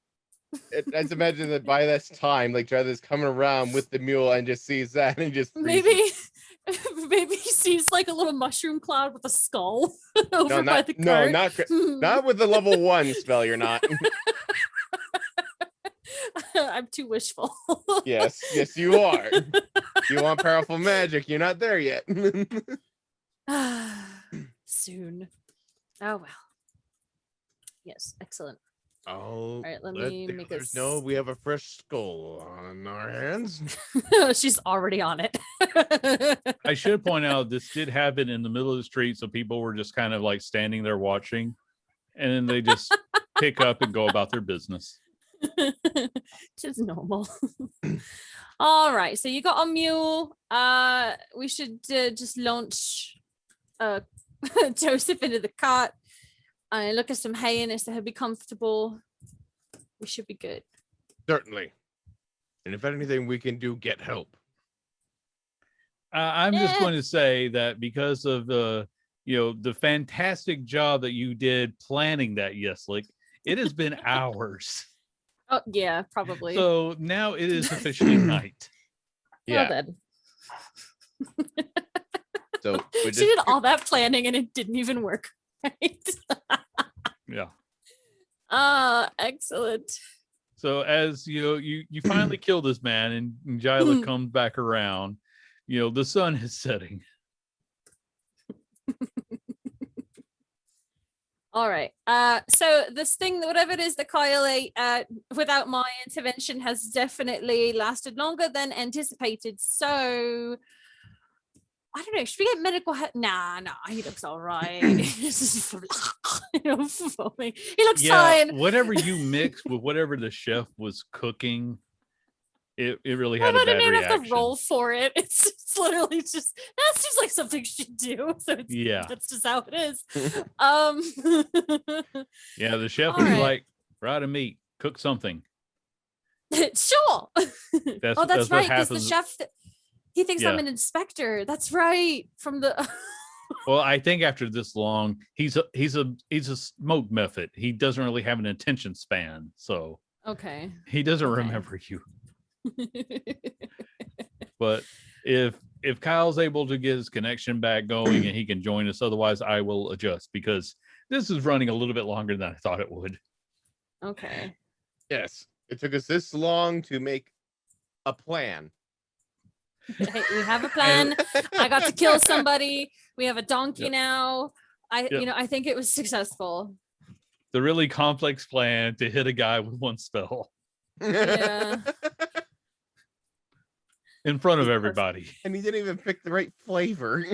I just imagine that by this time, like Jarvis coming around with the mule and just sees that and just freezes. Maybe he sees like a little mushroom cloud with a skull over No, by not the no, cart. not not with the level 1 spell. You're not. I'm too wishful. Yes, yes, you are. You want powerful magic? You're not there yet. Soon. Oh well. Yes, excellent. Oh, right, let let me the make others us- know we have a fresh skull on our hands. She's already on it. I should point out this did happen in the middle of the street, so people were just kind of like standing there watching, and then they just pick up and go about their business. Just normal. All right, so you got a mule. We should just launch Joseph into the cart and look at some hay in it so he'll be comfortable. We should be good. Certainly. And if anything we can do, get help. I'm just Eh. going to say that because of the fantastic job that you did planning that, Yeslik, it has been hours. Oh yeah, probably. So now it is officially night. Well Yeah. then. So we She just did all that planning and it didn't even work. Right? Yeah. Excellent. So as you finally kill this man and Jyla comes back around, the sun is setting. All right. So this thing, whatever it is that Kyle ate, without my intervention, has definitely lasted longer than anticipated. So I don't know. Should we get medical help? Nah, he looks all right. This is foaming. He looks fine. Whatever you mixed with whatever the chef was cooking, it really I had a don't bad even reaction. have to roll for it. It's literally just that seems like something she should do. So that's just how it is. Yeah, the chef All was right. like, "Fry the meat, cook something." Sure. That's Oh, that's what right. Because the happens. chef, he thinks I'm Yeah. an inspector. That's right. From the Well, I think after this long, he's a smoke method. He doesn't really have an attention span, so okay. he doesn't Okay. remember you. But if Kyle's able to get his connection back going and he can join us, otherwise I will adjust because this is running a little bit longer than I thought it would. Okay. yes. It took us this long to make a plan. Hey, we have a plan. I got to kill somebody. We have a donkey Yep. now. Yep. I think it was successful. The really complex plan to hit a guy with one spell Yeah. in front of Perfect. everybody. And he didn't even pick the right flavor.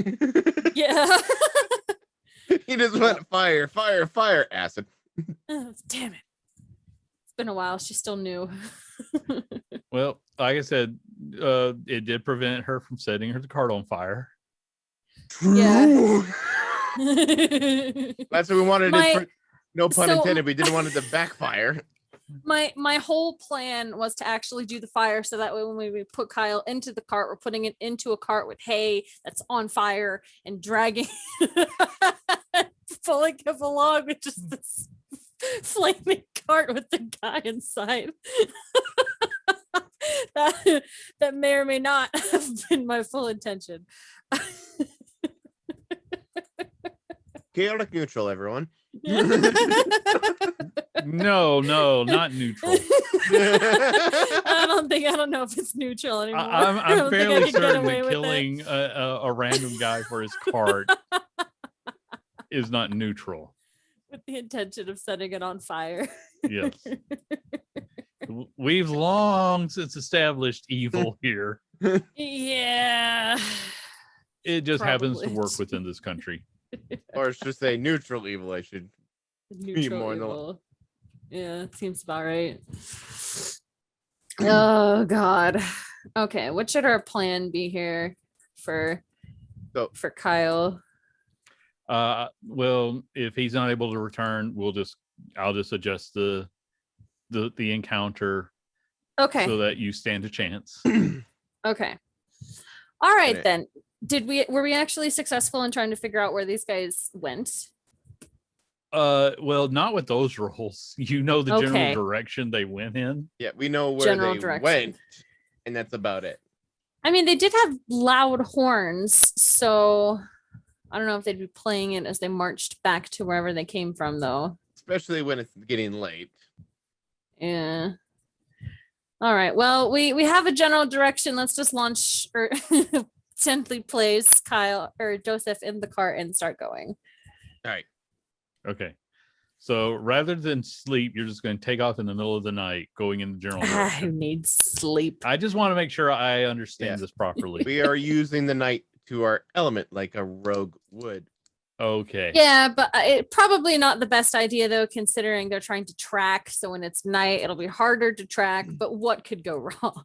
Yeah. He just went fire, fire, fire, acid. Damn it. It's been a while. She's still new. Well, like I said, it did prevent her from setting her cart on fire. Yeah. That's what we wanted. My- No pun so- intended. We didn't want it to backfire. my whole plan was to actually do the fire so that way when we put Kyle into the cart, we're putting it into a cart with hay that's on fire and dragging pulling him along with just this flaming cart with the guy inside. that may or may not have been my full intention. Chaotic neutral, everyone. No, not neutral. I don't know if it's neutral anymore. I I'm don't think I fairly could get certain away that with it. killing a random guy for his cart is not neutral. With the intention of setting it on fire. Yes. We've long since established evil here. Yeah. It just happens to Probably. work within this country. Or it's just a neutral evil, I should. Neutral more in the- evil. Yeah, it seems about right. Oh God. Okay, what should our plan be here for Kyle? Well, if he's not able to return, I'll just adjust the encounter Okay. so that you stand a chance. Okay. All right Okay. then. Were we actually successful in trying to figure out where these guys went? Well, not with those rolls. You know the Okay. general direction they went in. Yeah, we know where General they direction. went, and that's about it. I mean, they did have loud horns, so I don't know if they'd be playing it as they marched back to wherever they came from, though. Especially when it's getting late. Yeah. All right. Well, we have a general direction. Let's just launch or gently place Kyle or Joseph in the cart and start going. All right. Okay. So rather than sleep, you're just going to take off in the middle of the night, going in the general Who direction. needs sleep? I just want to make sure I understand Yeah. this properly. We are using the night to our element like a rogue would. Okay. Yeah, but it probably not the best idea though, considering they're trying to track. So when it's night, it'll be harder to track. But what could go wrong?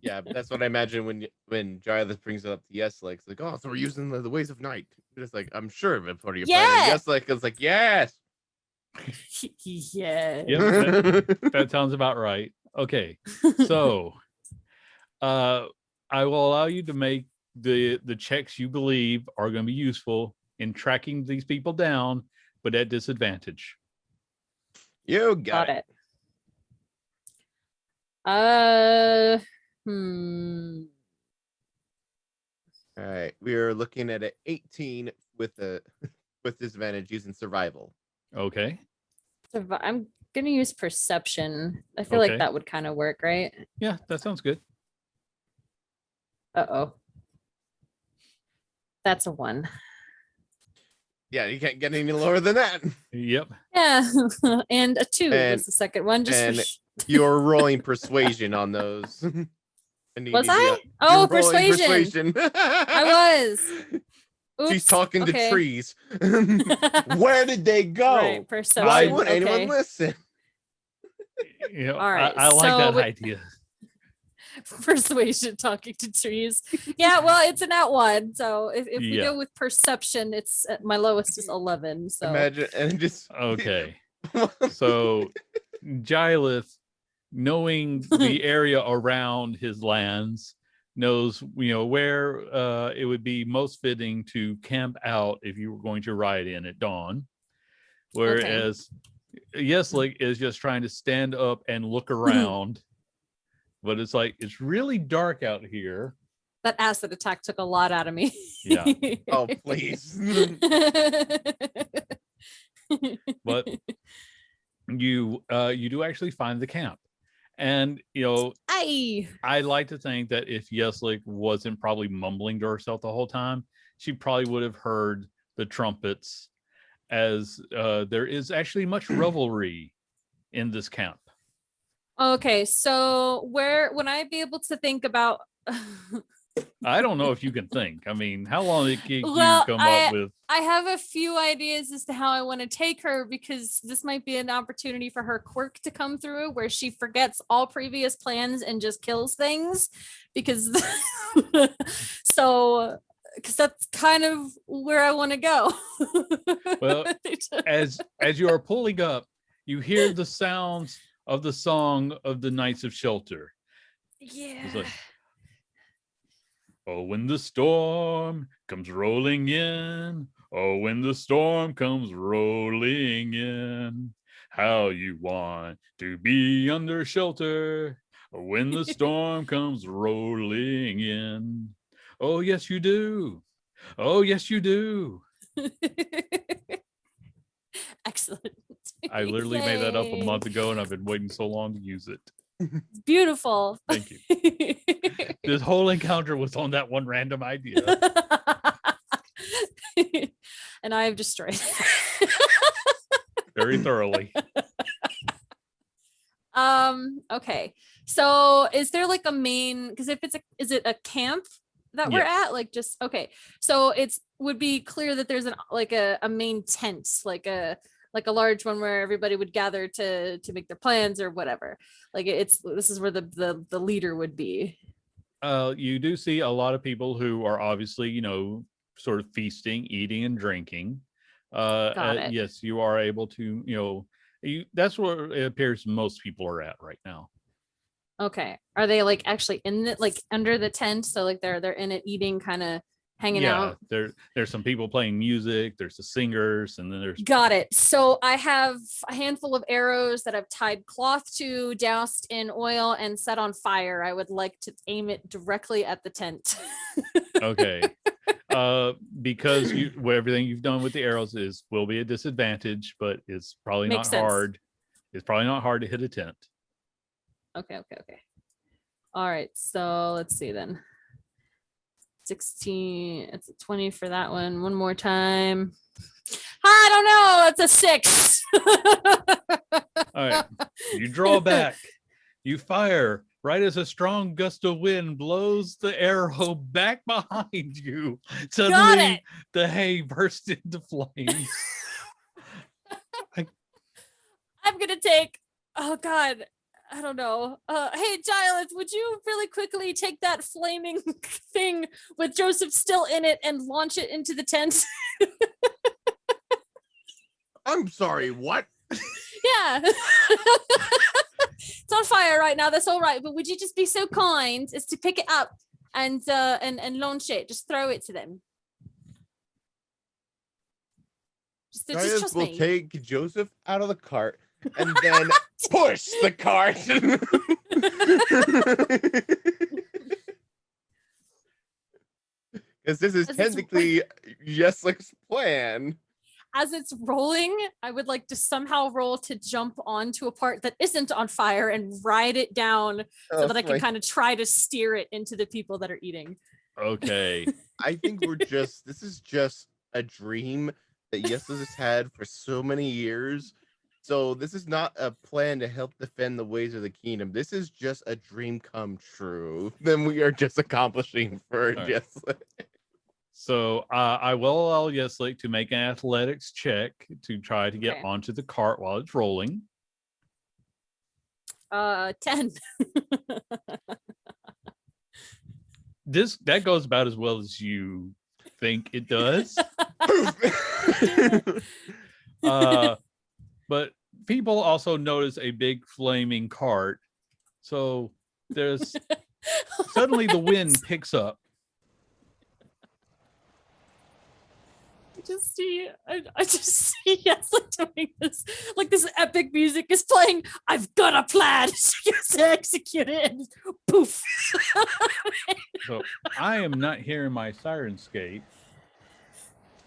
Yeah, but that's what I imagine when Giles brings it up to Yeslik. It's like, oh, so we're using the ways of night. It's like, I'm sure of it for you. Yeah. Yeslik is like, yes. Yeah. Yep, that sounds about right. Okay. So I will allow you to make the checks you believe are going to be useful in tracking these people down, but at disadvantage. You got it. All right, we are looking at an 18 with disadvantage using survival. Okay. I'm gonna use perception. I feel like Okay. that would kind of work, right? Yeah, that sounds good. Uh-oh. That's a 1. Yeah, you can't get any lower than that. Yep. Yeah. And a 2 And- was the second one. Just for and sh- You're rolling persuasion on those. was I? Oh, persuasion. I was. She's Oops, talking okay. to trees. Where did they go? Right, perception. Why would anyone okay. listen? You know, All right, I like so that with- idea. Persuasion, talking to trees. Yeah, well, it's an at 1. So if we Yeah. go with perception, it's my lowest is 11. So Imagine and just Okay. So Gileth, knowing the area around his lands, knows where it would be most fitting to camp out if you were going to ride in at dawn. Whereas Yeslik is just trying to stand up and look around. But it's like it's really dark out here. that acid attack took a lot out of me. Yeah. Oh, please. But you do actually find the camp. And Aye. I like to think that if Yeslik wasn't probably mumbling to herself the whole time, she probably would have heard the trumpets, as there is actually much revelry in this camp. Okay, so would I be able to think about? I don't know if you can think. I mean, how long did you Well, come up with? I have a few ideas as to how I want to take her, because this might be an opportunity for her quirk to come through where she forgets all previous plans and just kills things, because because that's kind of where I want to go. Well, as you are pulling up, you hear the sounds of the song of the Knights of Shelter. Yeah. It's like, oh, when the storm comes rolling in. Oh, when the storm comes rolling in. How you want to be under shelter. When the storm comes rolling in. Oh, yes, you do. Oh, yes, you do. Excellent. I literally made that up a Yay. month ago, and I've been waiting so long to use it. Beautiful. Thank you. This whole encounter was on that one random idea. And I have destroyed it. Very thoroughly. Okay. So is there like a main, because if it's is it a camp that we're Yes. at? Like just okay. So it's would be clear that there's a main tent, like a large one where everybody would gather to make their plans or whatever. Like this is where the leader would be. You do see a lot of people who are obviously, sort of feasting, eating, and drinking. Got it. Yes, you are able to, that's where it appears most people are at right now. Okay. Are they like actually in it, like under the tent? So like they're in it eating, kind of hanging out. There's some people playing music, there's the singers, and then there's Got it. So I have a handful of arrows that I've tied cloth to, doused in oil, and set on fire. I would like to aim it directly at the tent. okay. Because everything you've done with the arrows will be a disadvantage, but it's probably Makes not sense. hard. It's probably not hard to hit a tent. Okay. All right. So let's see then. 16. It's a 20 for that one. One more time. I don't know. It's a 6. All right. You draw back. You fire right as a strong gust of wind blows the arrow back behind you. Suddenly, the hay bursts into flames. I'm going to take, oh God, I don't know. Hey, Giles, would you really quickly take that flaming thing with Joseph still in it and launch it into the tent? I'm sorry, what? Yeah. It's on fire right now. That's all right. But would you just be so kind as to pick it up and launch it? Just throw it to them. Just Giles trust will me. take Joseph out of the cart and then push the cart. Because this is As it's- technically Yeslik's plan. As it's rolling, I would like to somehow roll to jump onto a part that isn't on fire and ride it down so that I can kind of try to steer it into the people that are eating. Okay. I think this is just a dream that Yeslik has had for so many years. So this is not a plan to help defend the ways of the kingdom. This is just a dream come true. Then we are just accomplishing for right. Yeslik. So I will allow Yeslik to make an athletics check to try to get Okay. onto the cart while it's rolling. 10. That goes about as well as you think it does. But people also notice a big flaming cart. So there's suddenly the wind picks up. I just see Yeslik doing this, like this epic music is playing. I've got a plan. She has to execute it. And poof. So I am not hearing my Sirenscape.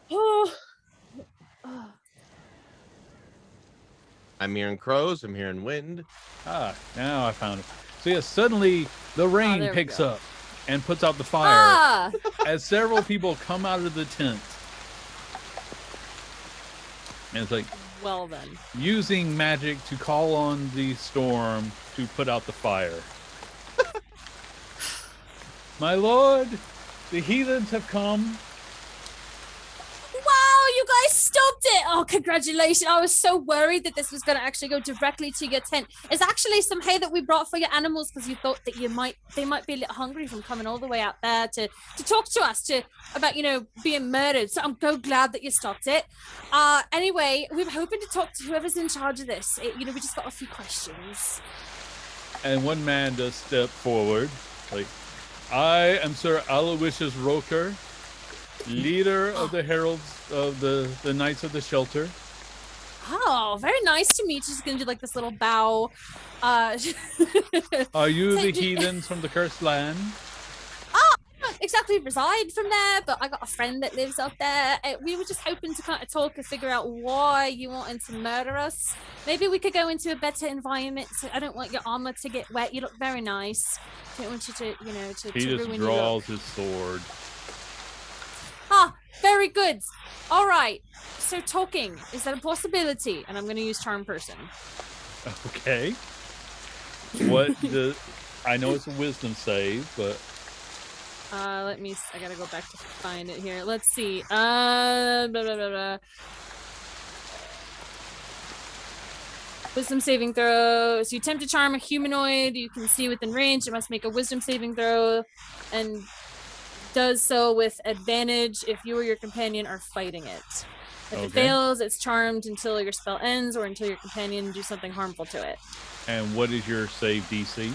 Oh. I'm hearing crows. I'm hearing wind. Now I found it. So yeah, suddenly the rain there we picks go. up and puts out the fire as several people come out of the tent. And it's like Well then. using magic to call on the storm to put out the fire. My lord, the heathens have come. Wow, you I stopped it. Oh, congratulations. I was so worried that this was going to actually go directly to your tent. It's actually some hay that we brought for your animals because you thought that they might be a little hungry from coming all the way out there to talk to us about, being murdered. So I'm so glad that you stopped it. Anyway, we were hoping to talk to whoever's in charge of this. We just got a few questions. And one man does step forward, like, I am Sir Aloysius Roker, leader of the heralds of the Knights of the Shelter. Oh, very nice to meet you. Just gonna do like this little bow. Are you the heathens from the cursed land? Not exactly reside from there, but I got a friend that lives up there. We were just hoping to kind of talk and figure out why you wanted to murder us. Maybe we could go into a better environment. So I don't want your armor to get wet. You look very nice. I don't want you to, He to just ruin draws your his sword. very good. All right. So talking, is that a possibility? And I'm going to use charm person. Okay. I know it's a wisdom save, but I gotta go back to find it here. Let's see. Blah, blah, blah, blah. Wisdom saving throw. So you attempt to charm a humanoid you can see within range. It must make a wisdom saving throw and does so with advantage if you or your companion are fighting it. If it fails, it's charmed until your spell ends or until your companion do something harmful to it. And what is your save DC?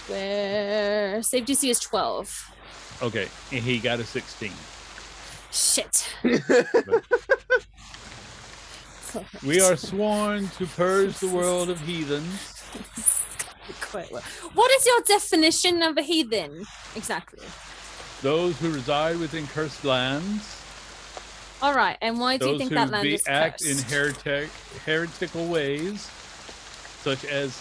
Where save DC is 12. Okay, and he got a 16. Shit. We are sworn to purge the world of heathens. Quite well. What is your definition of a heathen exactly? Those who reside within cursed lands. All right, and why do you think that land is act cursed? in heretical ways, such as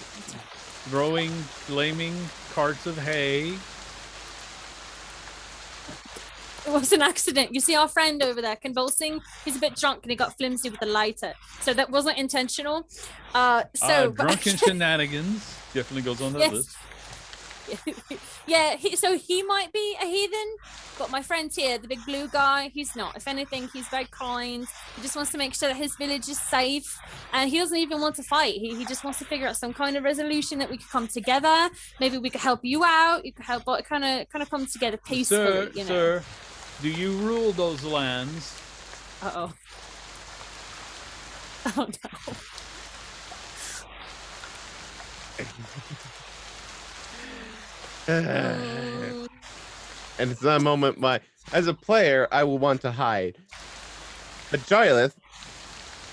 throwing flaming carts of hay. It was an accident. You see our friend over there convulsing? He's a bit drunk and he got flimsy with the lighter. So that wasn't intentional. Drunken shenanigans definitely goes on that list. Yeah, so he might be a heathen, but my friend here, the big blue guy, he's not. If anything, he's very kind. He just wants to make sure that his village is safe, and he doesn't even want to fight. He just wants to figure out some kind of resolution that we could come together. Maybe we could help you out. You could help, kind of come together peacefully. Sir, do you rule those lands? Uh-oh. Oh no. And it's that moment as a player, I will want to hide. But Joylith,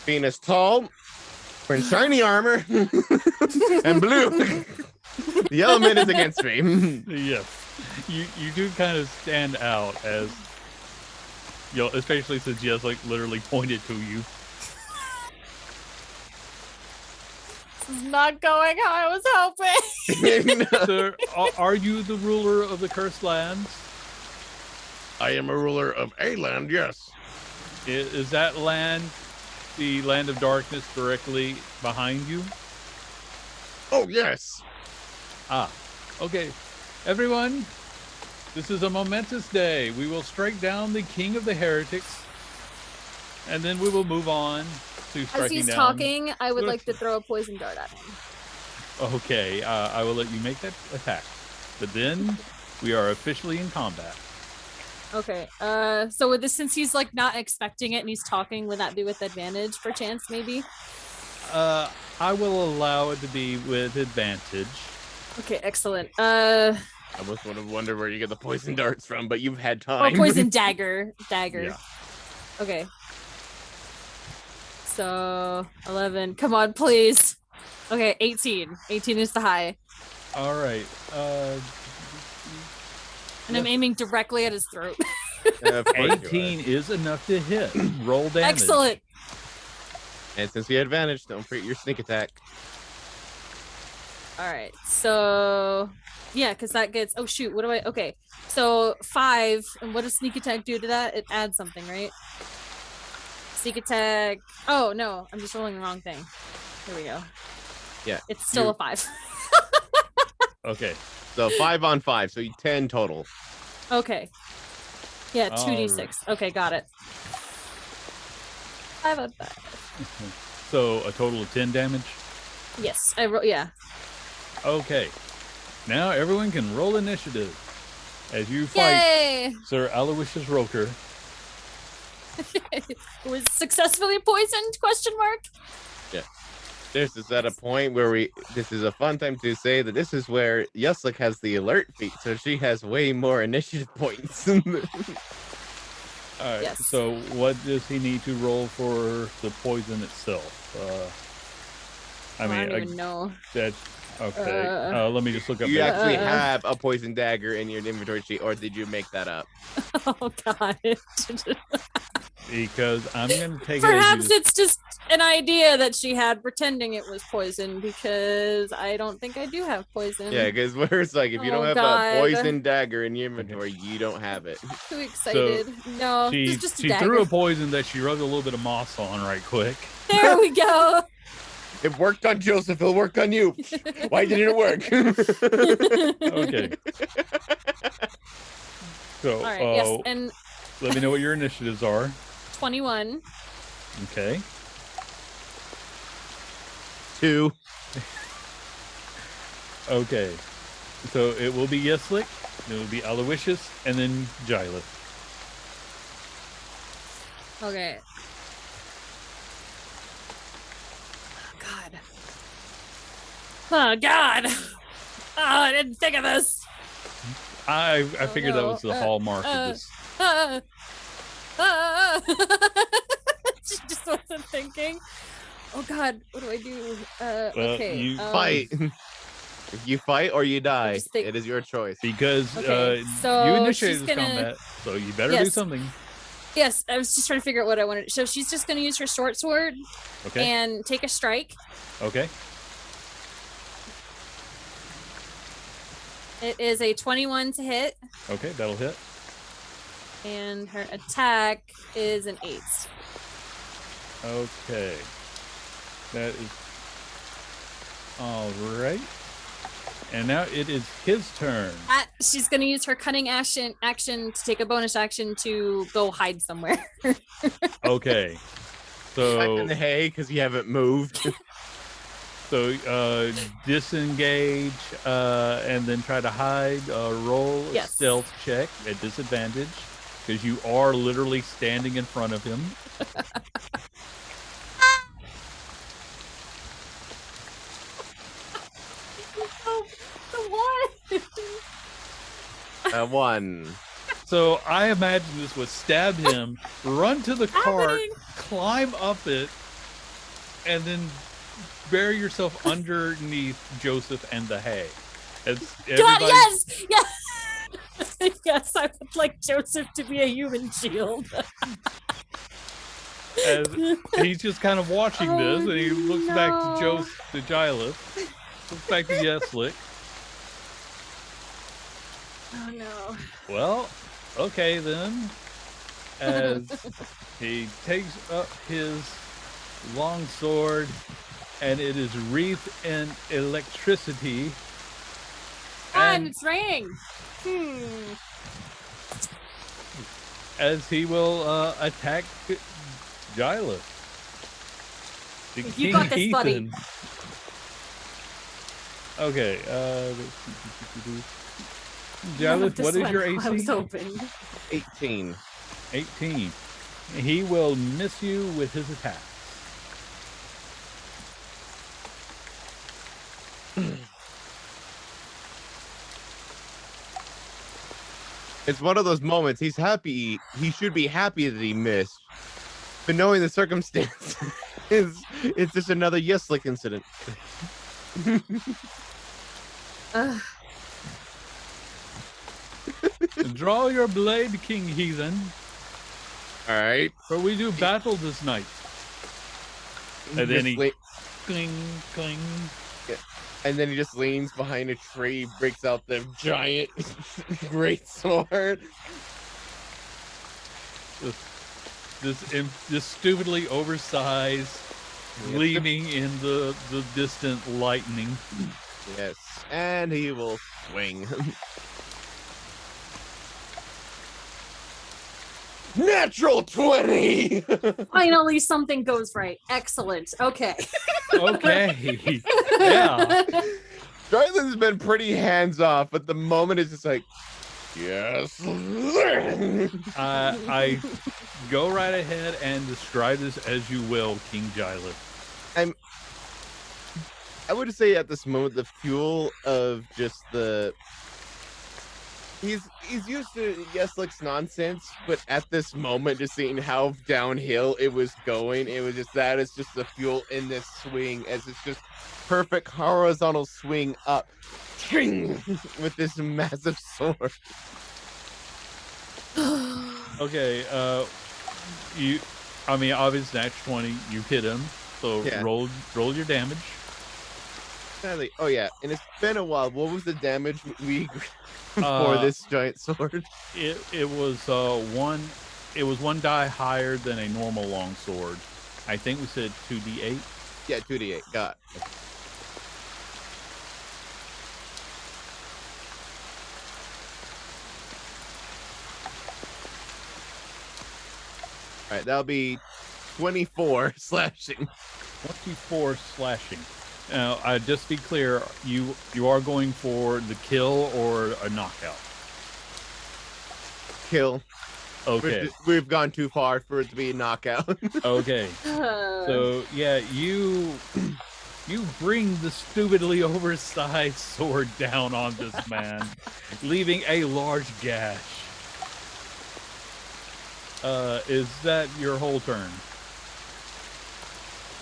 being as tall, wearing shiny armor, and blue, the element is against me. Yes. You do kind of stand out as, especially since Yeslik literally pointed to you. This is not going how I was hoping. Sir, are you the ruler of the cursed lands? I am a ruler of a land, yes. Is that land the land of darkness directly behind you? Oh, yes. Okay. Everyone, this is a momentous day. We will strike down the king of the heretics, and then we will move on to striking As he's down. talking, I would like to throw a poison dart at him. Okay, I will let you make that attack. But then we are officially in combat. Okay, so with this, since he's like not expecting it and he's talking, would that be with advantage per chance, maybe? I will allow it to be with advantage. Okay, excellent. I almost would have wondered where you get the poison darts from, but you've had time. Oh, poison dagger. Yeah. Okay. So 11. Come on, please. Okay, 18. 18 is the high. All right. And I'm aiming directly at his throat. Of course you are. 18 is enough to hit. Roll damage. Excellent. And since we had advantage, don't forget your sneak attack. All right. So yeah, because that gets. Oh shoot. What do I? Okay. So 5. And what does sneak attack do to that? It adds something, right? Sneak attack. Oh no, I'm just rolling the wrong thing. Here we go. Yeah. It's still a 5. Okay. So 5 on 5, so 10 total. Okay. Yeah, All 2d6. Okay, got it. 5 out of 5. So a total of 10 damage. Yes, I wrote. Yeah. Okay. Now everyone can roll initiative as you fight Yay! Sir Aloysius Roker. Was successfully poisoned? Question mark. This is at a point where this is a fun time to say that this is where Yeslik has the alert feat, so she has way more initiative points. All right. Yes. So what does he need to roll for the poison itself? I mean, don't even know. that's okay. Let me just look up. You the- actually have a poison dagger in your inventory sheet, or did you make that up? Oh god. because I'm going to take Perhaps it. it's just an idea that she had pretending it was poison because I don't think I do have poison. Yeah, because where it's like, if you don't Oh, have God. a poison dagger in your inventory, you don't have it. Too excited. No, She, it's just a she dagger. threw a poison that she rubbed a little bit of moss on right quick. There we go. It worked on Joseph. It'll work on you. Why didn't it work? Okay. So, All right. Yes, and let me know what your initiatives are. 21. Okay. 2. Okay. So it will be Yeslik, it will be Aloysius, and then Jyla. Okay. God. Oh God. Oh, I didn't think of this. I Oh, figured that no. was the hallmark of this. Ah. Ah. She just wasn't thinking. Oh God, what do I do? Okay. you Fight. If you fight or you die, just think- it is your choice. Because Okay, you so initiated she's this gonna- combat, so you better do Yes. something. Yes, I was just trying to figure out what I wanted. So she's just going to use her short sword Okay. and take a strike. Okay. It is a 21 to hit, Okay, that'll hit. and her attack is an 8. Okay. That is all right. And now it is his turn. She's going to use her cunning action to take a bonus action to go hide somewhere. Okay. Hide in the So hay because you haven't moved. Disengage and then try to hide. Roll a Yes. stealth check at disadvantage because you are literally standing in front of him. The what? 1. So I imagine this would stab him, run to the cart, Happening? climb up it, and then bury yourself underneath Joseph and the hay. As God, everybody- yes! Yes! Yes, I would like Joseph to be a human shield. as he's just kind of watching this, and he looks back to no. Jyla, looks back to Yeslik. Oh no. Well, okay then. As he takes up his long sword, and it is wreathed in electricity. And it's raining. As he will attack Jyla. You got this, buddy. Okay. None of Jyla, this what is went your how I was AC? hoping. 18. 18. He will miss you with his attack. It's one of those moments. He's happy. He should be happy that he missed. But knowing the circumstance, it's just another Yeslik incident. Ugh. Draw your blade, King Heathen, All right. for we do battle this night. And then he Just cling, cling. and then he just leans behind a tree, breaks out the giant great sword. This stupidly oversized, Yep. gleaming in the distant lightning. Yes, and he will swing. Natural 20. Finally, something goes right. Excellent. Okay. Okay. Yeah. Dryland's been pretty hands off, but the moment is just like, yes. I go right ahead and describe this as you will, King Jylith. I would say at this moment the fuel of just he's used to Yeslik's nonsense, but at this moment, just seeing how downhill it was going, it was just that is just the fuel in this swing, as it's just perfect horizontal swing up with this massive sword. Okay, I mean, obviously, natural 20, you hit him, so Yeah. roll your damage. Sadly, oh yeah, and it's been a while. What was the damage we for Uh, this giant sword? It was one die higher than a normal long sword. I think we said 2d8. Yeah, 2d8. Got. All right, that'll be 24 slashing. 24 slashing. Now, just to be clear, you are going for the kill or a knockout. Kill. Okay. We've gone too far for it to be a knockout. Okay. So yeah, you bring the stupidly oversized sword down on this man, leaving a large gash. Is that your whole turn?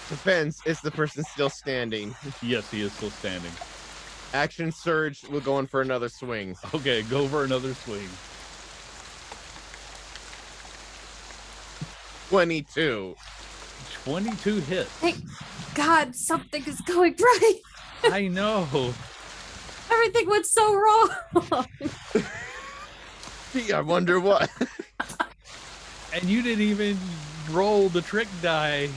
Depends. Is the person still standing? Yes, he is still standing. Action surge. We're going for another swing. Okay, go for another swing. 22. 22 hits. Thank God, something is going right. I know. Everything went so wrong. Gee, I wonder what. And you didn't even roll the trick die,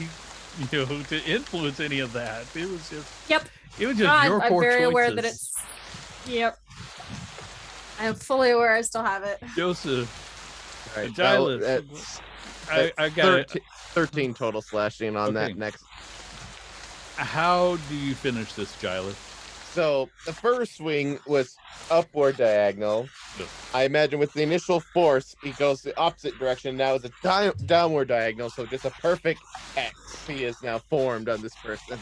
to influence any of that. It was just. Yep. It was just I'm your poor very choices. aware that it's. Yep. I'm fully aware I still have it. Joseph. All right, Jylith. that's I got it. 13 total slashing on that Okay. next. How do you finish this, Jylith? So the first swing was upward diagonal. Yes. I imagine with the initial force, he goes the opposite direction. Now it's a downward diagonal, so just a perfect X. He is now formed on this person.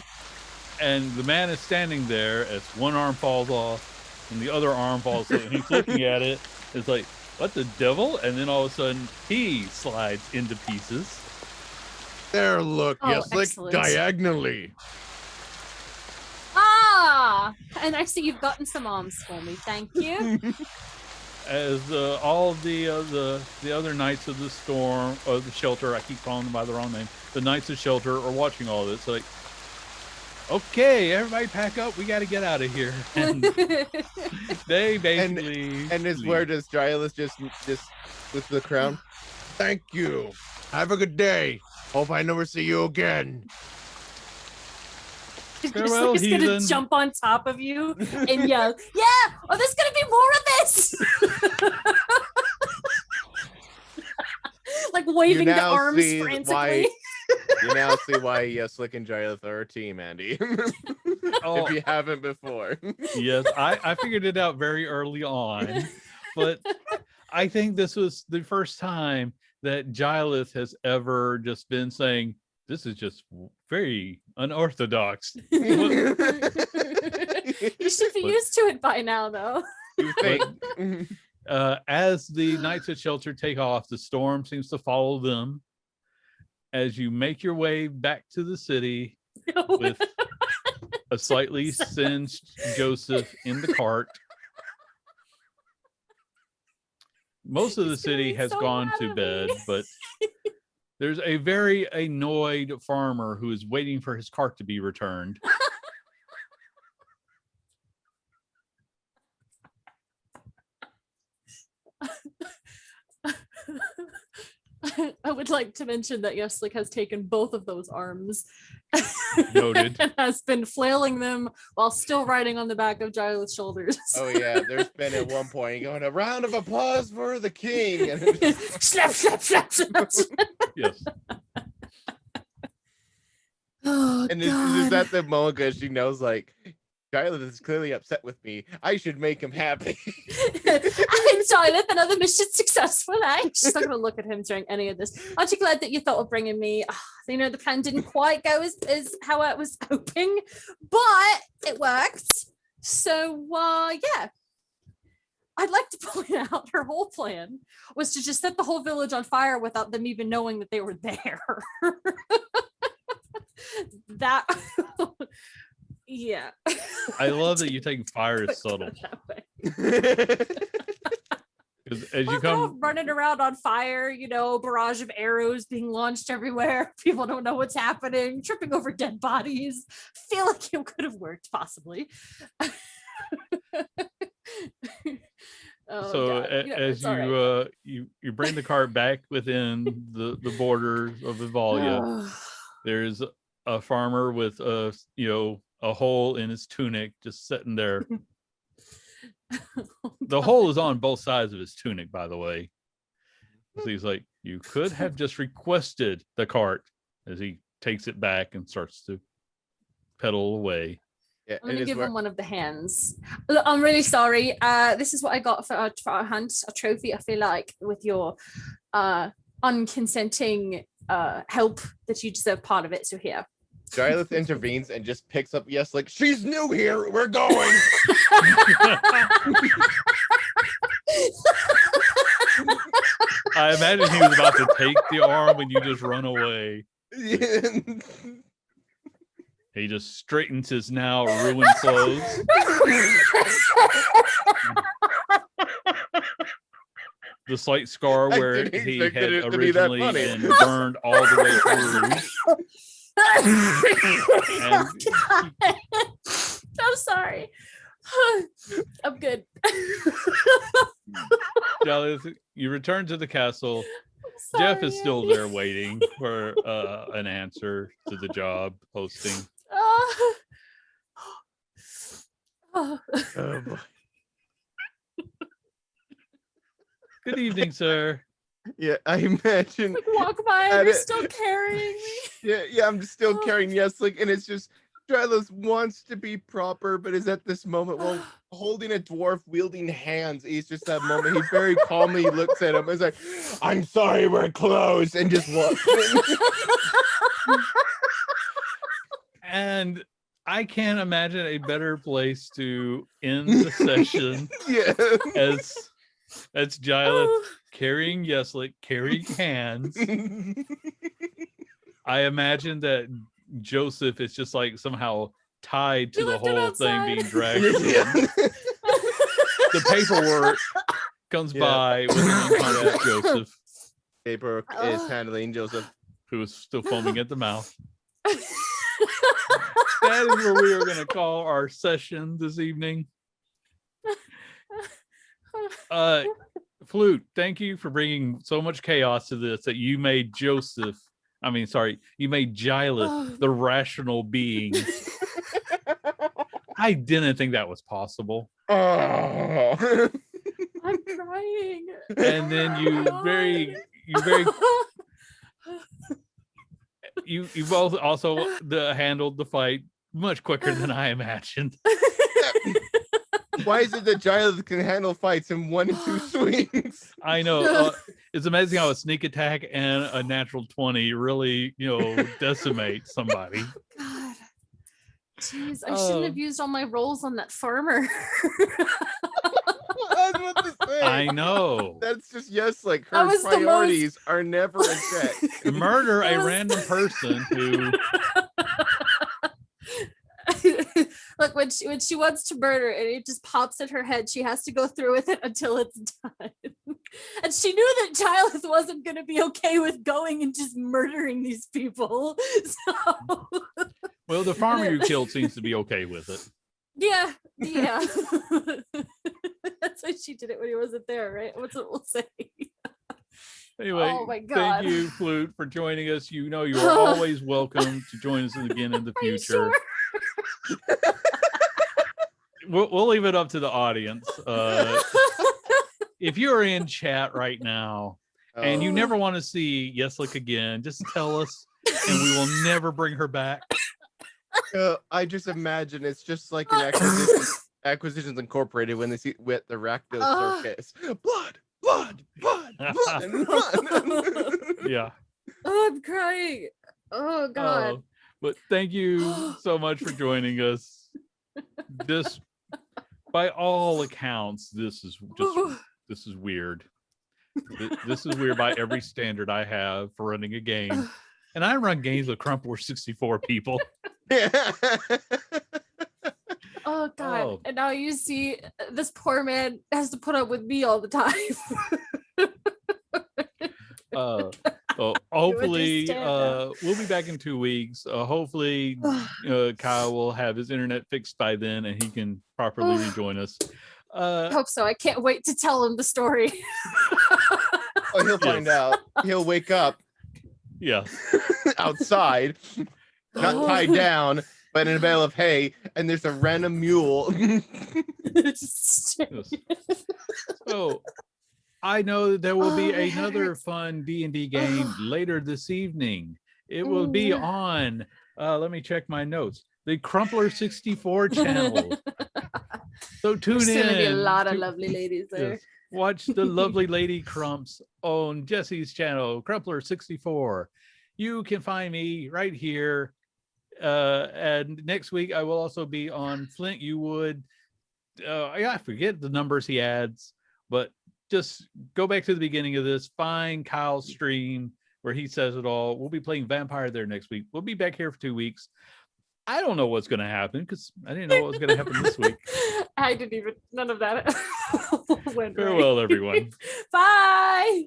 And the man is standing there as one arm falls off and the other arm falls off, and he's looking at it. It's like, what the devil? And then all of a sudden, he slides into pieces. There, look, Oh, Yeslik, excellent. diagonally. Ah, and I see you've gotten some arms for me. Thank you. As all the other knights of the storm, or the shelter, I keep calling them by the wrong name, the knights of shelter are watching all this. Like, okay, everybody pack up. We got to get out of here. And they basically. And is leave. where does Drylis just with the crown? Thank you. Have a good day. Hope I never see you again. Farewell, He's gonna heathen. jump on top of you and yell, "Yeah! Oh, there's gonna be more of this!" Like waving the now arms see frantically. why- You now see why Yeslik and Drylis are a team, Andy. Oh, If you haven't before. yes, I figured it out very early on, but I think this was the first time that Gilith has ever just been saying, this is just very unorthodox. You should be But- used to it by now, though. You think? As the Knights of Shelter take off, the storm seems to follow them. As you make your way back to the city with a slightly singed Joseph in the cart. Most of the He's gonna city be has so gone mad to at bed, me. but there's a very annoyed farmer who is waiting for his cart to be returned. I would like to mention that Yeslik has taken both of those arms Noted. And has been flailing them while still riding on the back of Giles' shoulders. Oh yeah, there's been at one point going a round of applause for the king. And it just- Slap, slap, slap, slap. Yes. Oh, and it's God. just at the moment because she knows like Giles is clearly upset with me. I should make him happy. I'm Charlotte, another mission successful, eh? She's not going to look at him during any of this. Aren't you glad that you thought of bringing me? You know, the plan didn't quite go as how I was hoping, but it worked. So, yeah. I'd like to point out her whole plan was to just set the whole village on fire without them even knowing that they were there. That, yeah. I love that you take fire as subtle. Because as you Well, they're all come, running around on fire, you know, barrage of arrows being launched everywhere. People don't know what's happening, tripping over dead bodies. Feel like it could have worked, possibly. Oh, so God. Yeah, as it's all right. you bring the cart back within the borders of Evalia, there's a farmer with a hole in his tunic just sitting there. The hole is on both sides of his tunic, by the way. So he's like, you could have just requested the cart, as he takes it back and starts to pedal away. Yeah, I'm gonna give him one of the hands. Look, I'm really sorry. This is what I got for our hunt, a trophy. I feel like with your unconsenting help that you deserve part of it. So here. Giles intervenes and just picks up Yeslik. She's new here. We're going. I imagine he was about to take the arm and you just run away. He just straightens his now ruined clothes. The slight scar where didn't he expect had it to be that originally funny. been burned all the way through. And I'm sorry. I'm good. Jolly, you return to the castle. I'm Jeff sorry, is still Andy. there waiting for an answer to the job posting. Oh. Oh. Oh, boy. Good evening, sir. Yeah, I imagine. Like walk by At and you're it- still carrying me. Yeah, I'm still Oh. carrying Yeslik, and it's just Giles wants to be proper, but is at this moment while holding a dwarf wielding hands. He's just that moment. He very calmly looks at him and is like, "I'm sorry, we're closed," and just walks in. And I can't imagine a better place to end the session Yeah. as Giles carrying Yeslik, carrying hands. I imagine that Joseph is just like somehow tied to We the left him whole thing outside. being dragged in. Yeah. The paperwork comes Yeah. by with an unconscious Joseph, Paper is handling Joseph. who is still foaming at the mouth. That is where we are going to call our session this evening. Flute, thank you for bringing so much chaos to this that you made you made Giles the rational being. I didn't think that was possible. Oh. I'm crying. And then you both also handled the fight much quicker than I imagined. Why is it that Giles can handle fights in 1 and 2 swings? I know. It's amazing how a sneak attack and a natural 20 really, decimate somebody. God. Jeez, I shouldn't have used all my rolls on that farmer. I was about to say. I know. That's just like That her was the most- priorities are never in check. Murder a Yes. random person who Look, when she wants to murder and it just pops in her head, she has to go through with it until it's done. And she knew that Giles wasn't going to be okay with going and just murdering these people. So well, the farmer you killed seems to be okay with it. yeah. That's why she did it when he wasn't there, right? What's it we'll say? Anyway, Oh my God. thank you, Flute, for joining us. You know you are always welcome to join us again in the Are you future. sure? We'll leave it up to the audience. If you're in chat right now and you Oh. never want to see Yeslik again, just tell us and we will never bring her back. I just imagine it's just like an Acquisitions Incorporated when they see with the Racto Circus. Blood, blood, blood, blood, and blood. Yeah. Oh, I'm crying. Oh God. But thank you so much for joining us. This, by all accounts, this is weird. This is weird by every standard I have for running a game. And I run games with Crumpler 64 people. Oh God. Oh. And now you see this poor man has to put up with me all the time. Well, hopefully understand now. we'll be back in 2 weeks. Hopefully Kyle will have his internet fixed by then and he can properly rejoin us. I hope so. I can't wait to tell him the story. Oh, he'll find out. He'll wake up Yeah. outside, not tied down, but in a bale of hay, and there's a random mule. Yes. So I know there will be Oh, it another hurts. fun D&D game later this evening. It will be Ooh. on, let me check my notes, the Crumpler 64 channel. So tune There's in. gonna be a lot of to- lovely ladies there. yes, watch the lovely lady Crumps on Jesse's channel, Crumpler 64. You can find me right here. And next week I will also be on Flint You Would. I forget the numbers he adds, but just go back to the beginning of this. Find Kyle's stream where he says it all. We'll be playing Vampire there next week. We'll be back here for 2 weeks. I don't know what's going to happen because I didn't know what was going to happen this week. I didn't even, none of that went Farewell, right. everyone. Bye.